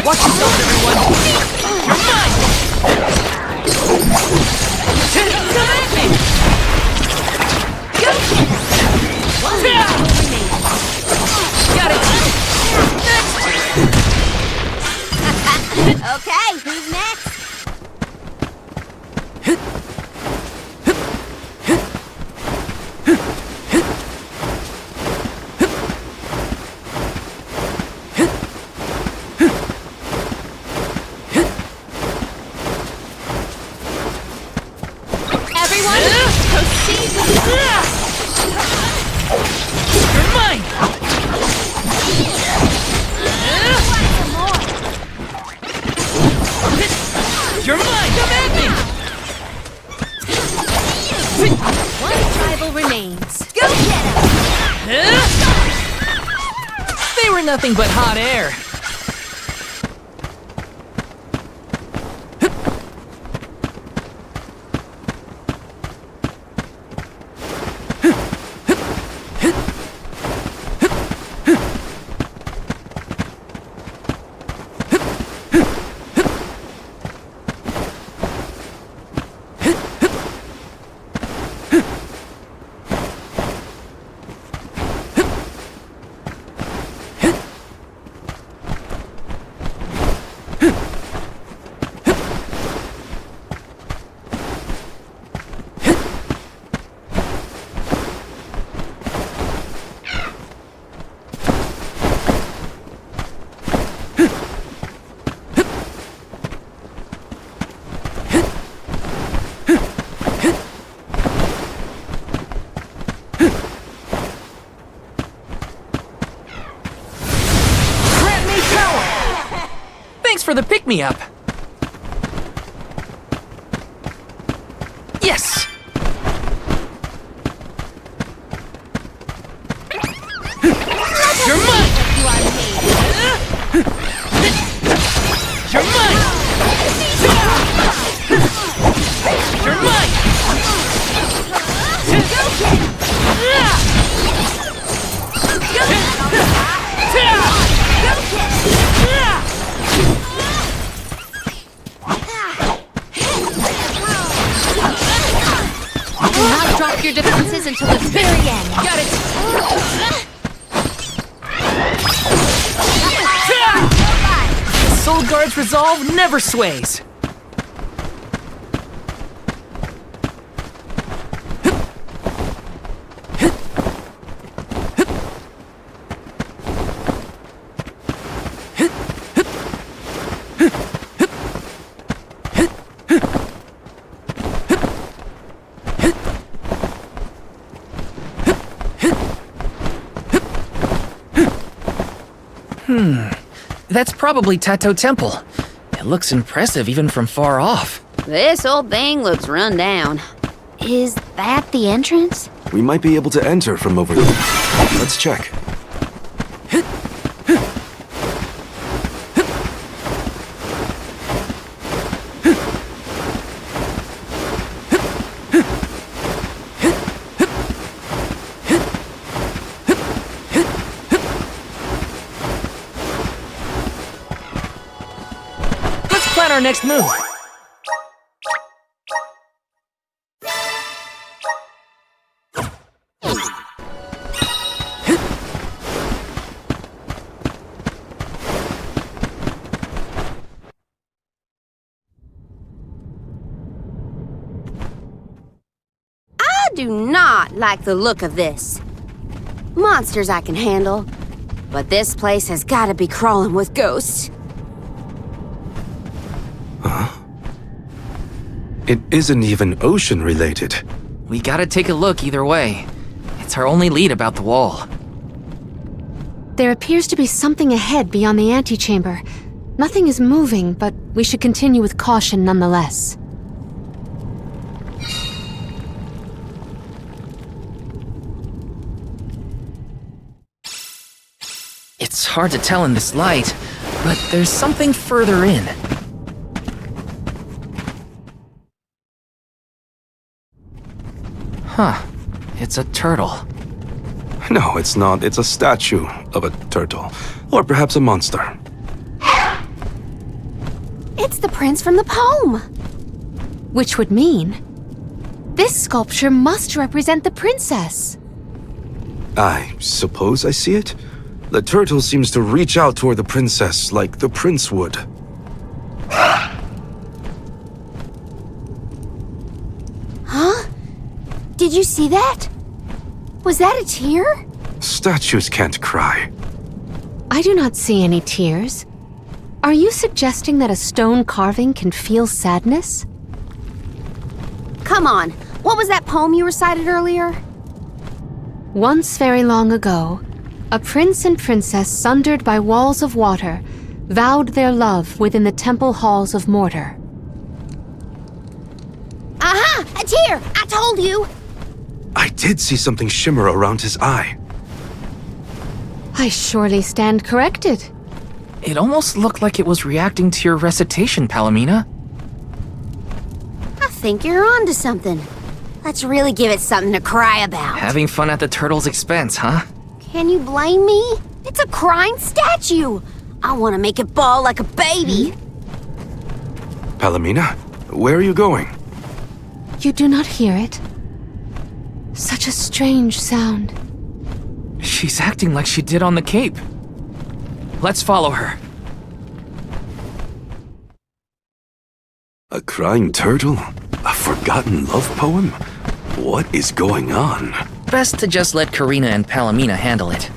Watch yourself, everyone! You're mine! Come at me! Go! Got it! Okay, who's next? Everyone, proceed with You're mine! You're mine! Come at me! One rival remains. Go get him! They were nothing but hot air. for the pick-me-up. Yes! You're mine! You're mine! You're mine! Do not drop your defenses until the very end. Got it! Soul Guard's resolve never sways. That's probably Tato Temple. It looks impressive even from far off. This old thing looks run down. Is that the entrance? We might be able to enter from over there. Let's check. Let's plan our next move. I do not like the look of this. Monsters I can handle, but this place has got to be crawling with ghosts. It isn't even ocean-related. We gotta take a look either way. It's our only lead about the wall. There appears to be something ahead beyond the antechamber. Nothing is moving, but we should continue with caution nonetheless. It's hard to tell in this light, but there's something further in. Huh. It's a turtle. No, it's not. It's a statue of a turtle. Or perhaps a monster. It's the prince from the poem. Which would mean this sculpture must represent the princess. I suppose I see it. The turtle seems to reach out toward the princess like the prince would. Huh? Did you see that? Was that a tear? Statues can't cry. I do not see any tears. Are you suggesting that a stone carving can feel sadness? Come on, what was that poem you recited earlier? Once very long ago, a prince and princess sundered by walls of water vowed their love within the temple halls of mortar. Aha! A tear! I told you! I did see something shimmer around his eye. I surely stand corrected. It almost looked like it was reacting to your recitation, Palomina. I think you're onto something. Let's really give it something to cry about. Having fun at the turtle's expense, huh? Can you blame me? It's a crying statue. I want to make it bawl like a baby. Palomina, where are you going? You do not hear it? Such a strange sound. She's acting like she did on the Cape. Let's follow her. A crying turtle? A forgotten love poem? What is going on? Best to just let Karina and Palomina handle it.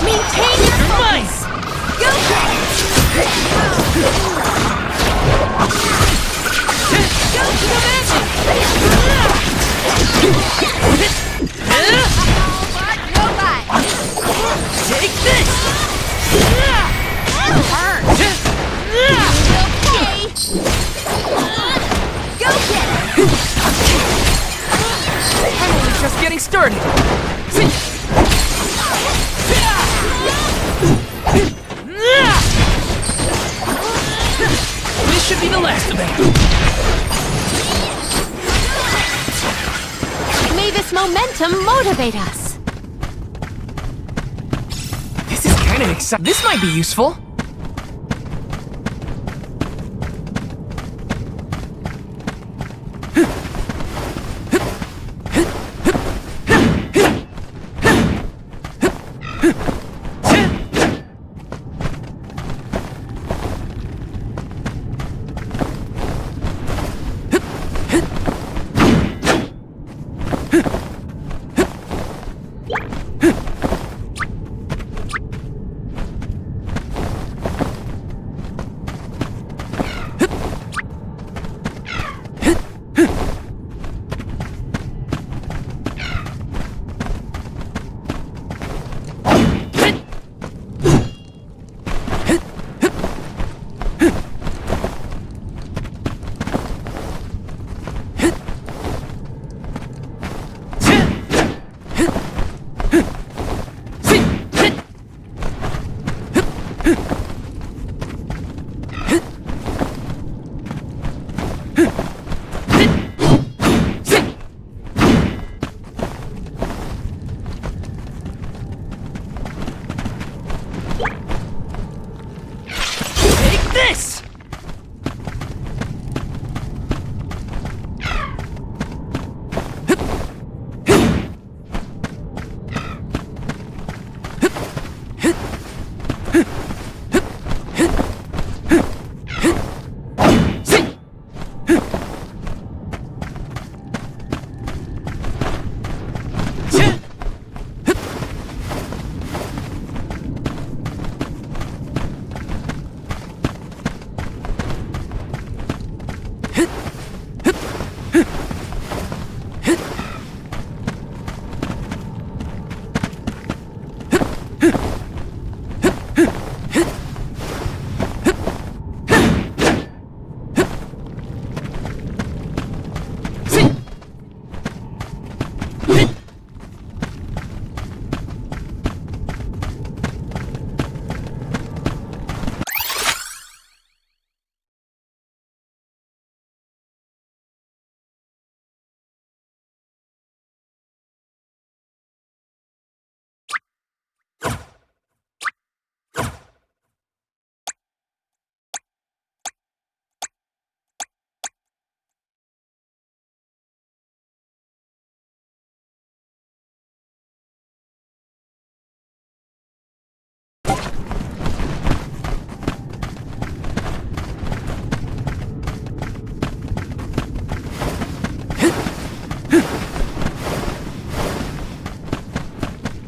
Maintain your focus! Go get it! Go to the magic! Robot! Take this! That hurts! Okay! Go get it! I'm only just getting started. This should be the last of them. May this momentum motivate us. This is kind of exciting. This might be useful.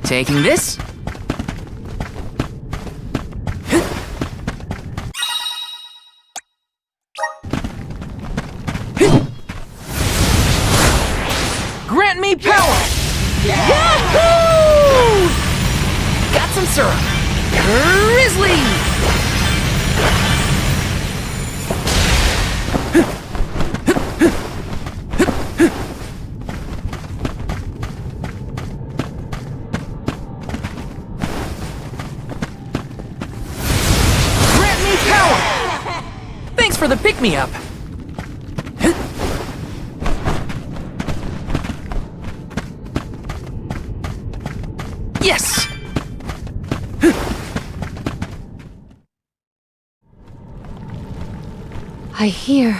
Taking this. Grant me power! Yahoo! Got some syrup. Grizzly! Thanks for the pick-me-up. Yes! I hear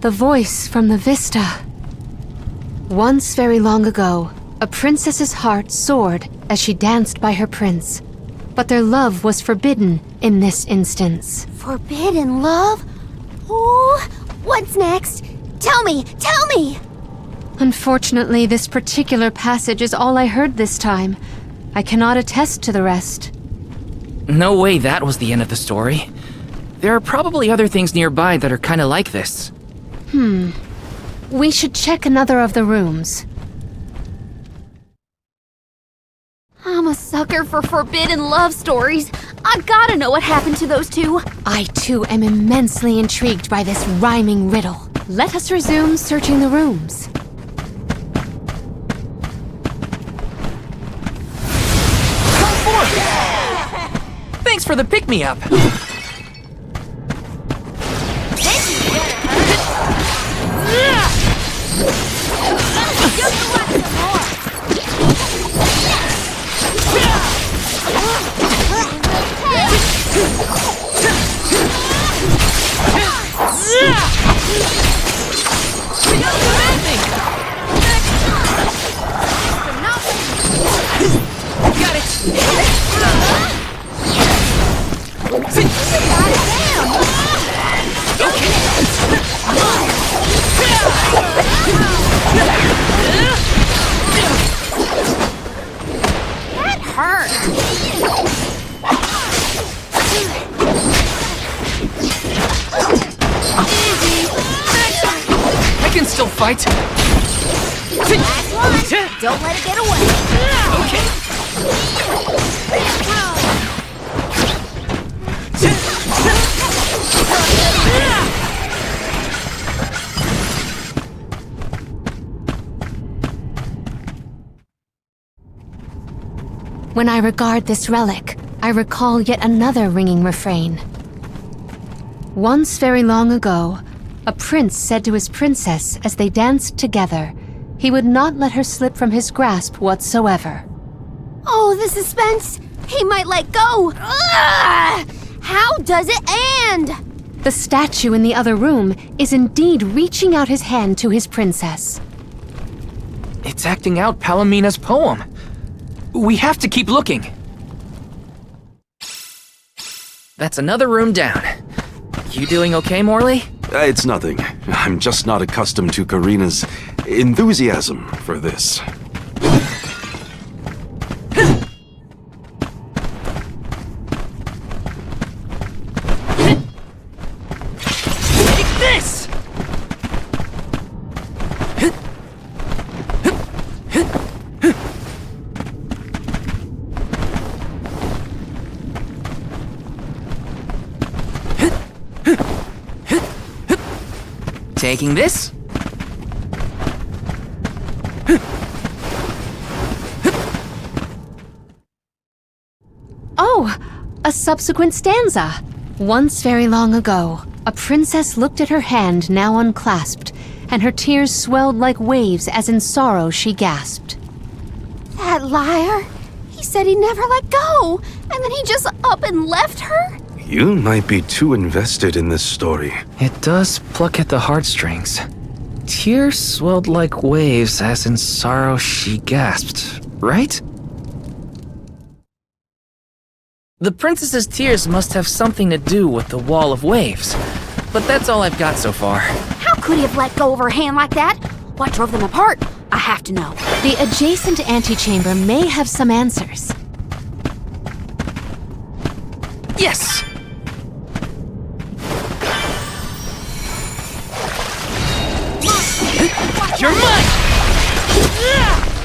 the voice from the vista. Once very long ago, a princess's heart soared as she danced by her prince. But their love was forbidden in this instance. Forbidden love? Ooh, what's next? Tell me! Tell me! Unfortunately, this particular passage is all I heard this time. I cannot attest to the rest. No way that was the end of the story. There are probably other things nearby that are kinda like this. We should check another of the rooms. I'm a sucker for forbidden love stories. I gotta know what happened to those two. I too am immensely intrigued by this rhyming riddle. Let us resume searching the rooms. Thanks for the pick-me-up. That hurt. I can still fight. Last one. Don't let it get away. Okay. When I regard this relic, I recall yet another ringing refrain. Once very long ago, a prince said to his princess as they danced together, he would not let her slip from his grasp whatsoever. Oh, the suspense. He might let go. Ugh! How does it end? The statue in the other room is indeed reaching out his hand to his princess. It's acting out Palomina's poem. We have to keep looking. That's another room down. You doing okay, Morley? It's nothing. I'm just not accustomed to Karina's enthusiasm for this. Take this! Taking this? Oh, a subsequent stanza. Once very long ago, a princess looked at her hand now unclasped, and her tears swelled like waves as in sorrow she gasped. That liar. He said he never let go, and then he just up and left her? You might be too invested in this story. It does pluck at the heartstrings. Tears swelled like waves as in sorrow she gasped, right? The princess's tears must have something to do with the wall of waves, but that's all I've got so far. How could he have let go of her hand like that? What drove them apart? I have to know. The adjacent antechamber may have some answers. Yes! You're mine!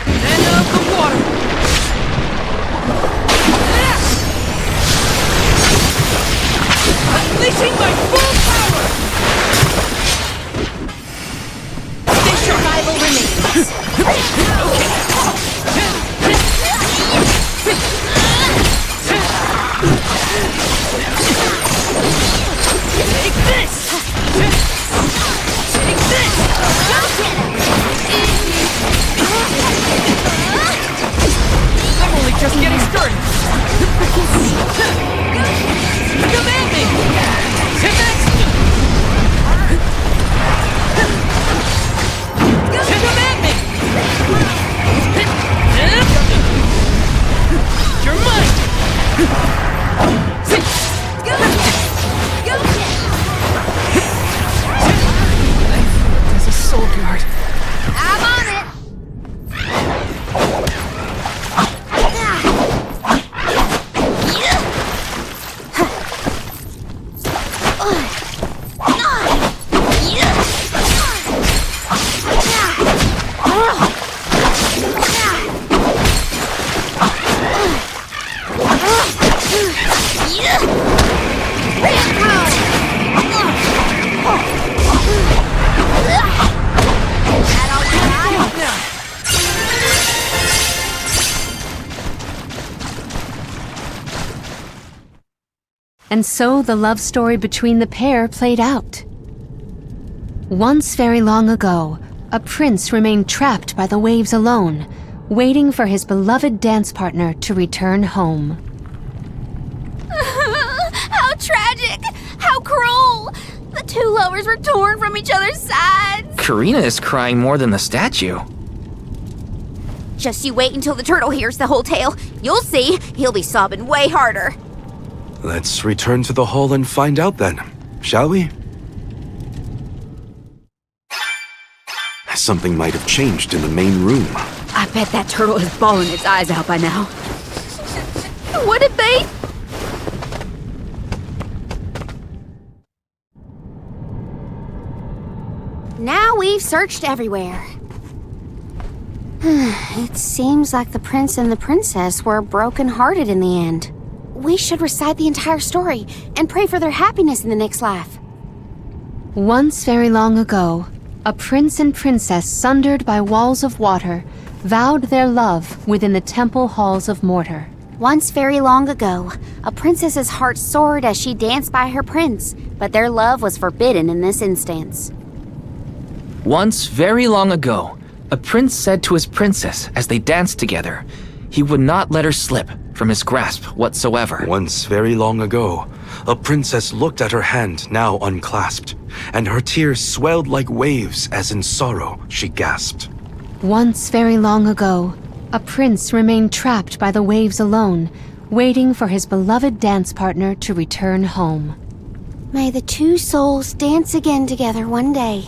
And of the water! Unleashing my full power! The survival remains. Take this! Take this! I'm only just getting started. Command me! Command me! You're mine! There's a soul guard. I'm on it. and so the love story between the pair played out. Once very long ago, a prince remained trapped by the waves alone, waiting for his beloved dance partner to return home. How tragic! How cruel! The two lovers were torn from each other's sides! Karina is crying more than the statue. Just you wait until the turtle hears the whole tale. You'll see, he'll be sobbing way harder. Let's return to the hall and find out then, shall we? Something might have changed in the main room. I bet that turtle is bawling its eyes out by now. What did they... Now we've searched everywhere. It seems like the prince and the princess were broken-hearted in the end. We should recite the entire story and pray for their happiness in the next life. Once very long ago, a prince and princess sundered by walls of water vowed their love within the temple halls of mortar. Once very long ago, a princess's heart soared as she danced by her prince, but their love was forbidden in this instance. Once very long ago, a prince said to his princess as they danced together, he would not let her slip from his grasp whatsoever. Once very long ago, a princess looked at her hand now unclasped, and her tears swelled like waves as in sorrow she gasped. Once very long ago, a prince remained trapped by the waves alone, waiting for his beloved dance partner to return home. May the two souls dance again together one day.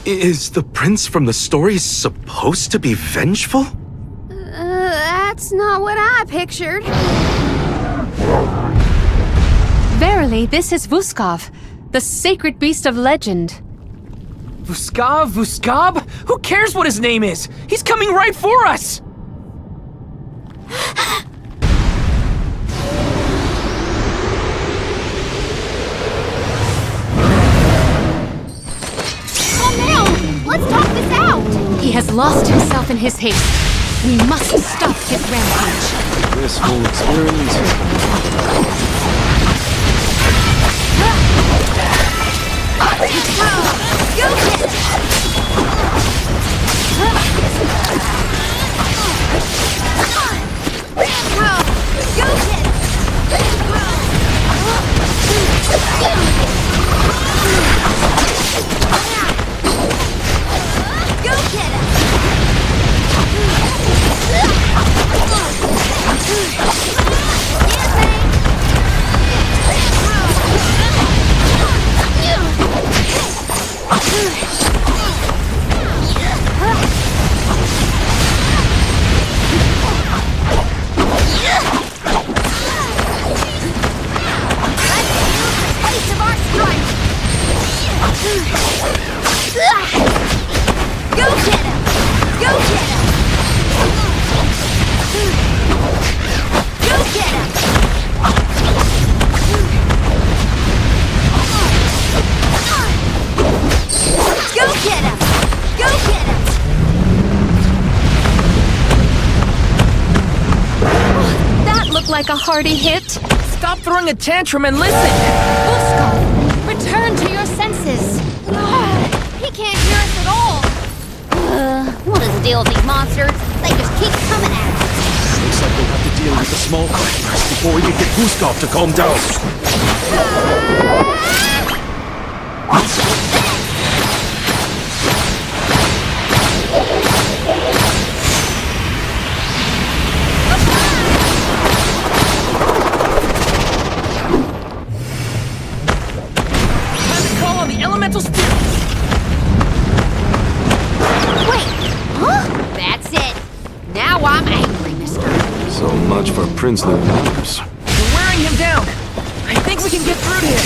Is the prince from the story supposed to be vengeful? That's not what I pictured. Verily, this is Vuskov, the sacred beast of legend. Vuskov? Who cares what his name is? He's coming right for us! Let's talk this out! He has lost himself in his haste. We must stop his rampage. This whole experience has like a hearty hit. Stop throwing a tantrum and listen! Vuskov, return to your senses. He can't hear us at all. What is the deal with these monsters? They just keep coming at us. Looks like we'll have to deal with the small fight first before we can get Puskov to calm down. Time to call on the elemental spirits! Wait! Huh? That's it. Now I'm angry, mister. So much for princely manners. We're wearing him down! I think we can get through to him!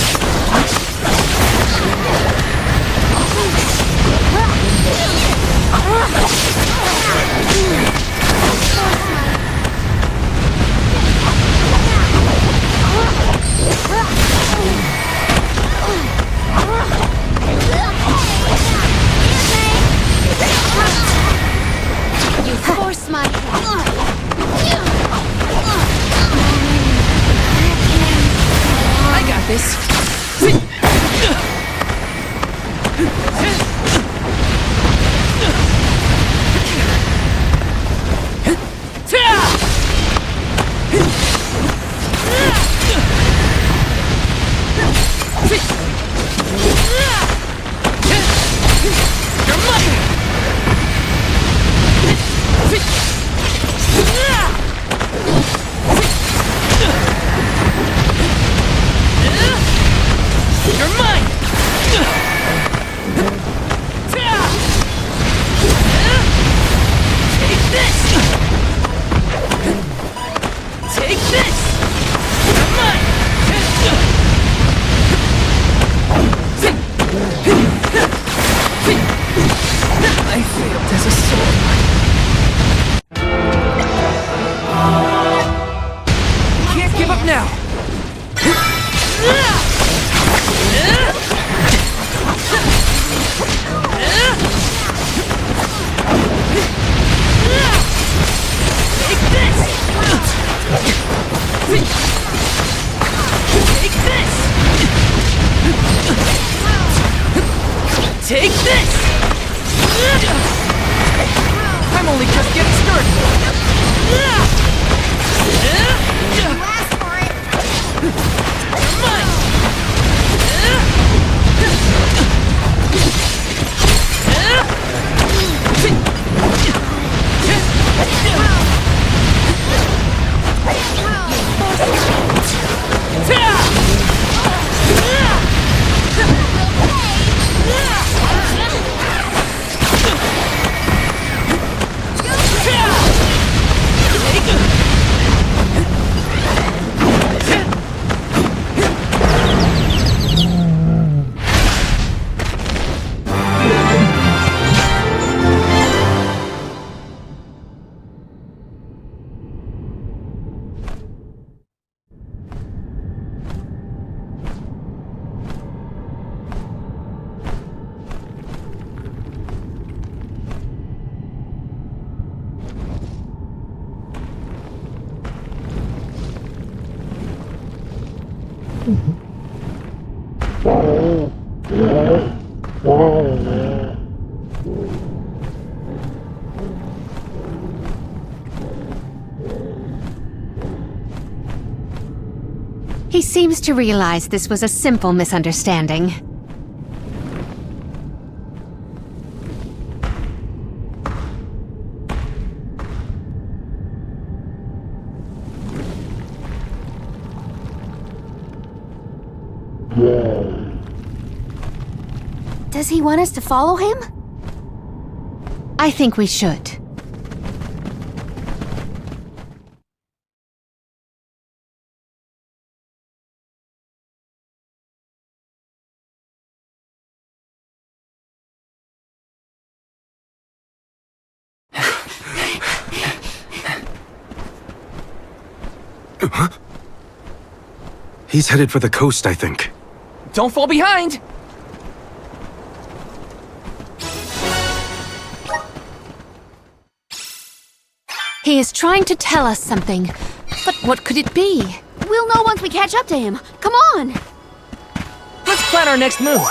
You force my hand. I got this! You're mine! Take this! Take this! You're mine! I failed as a sword. Can't give up now! Take this! Take this! Take this! I'm only just getting started! Ask for it. Mine! He seems to realize this was a simple misunderstanding. Does he want us to follow him? I think we should. He's headed for the coast, I think. Don't fall behind! He is trying to tell us something. But what could it be? We'll know once we catch up to him. Come on! Let's plan our next move.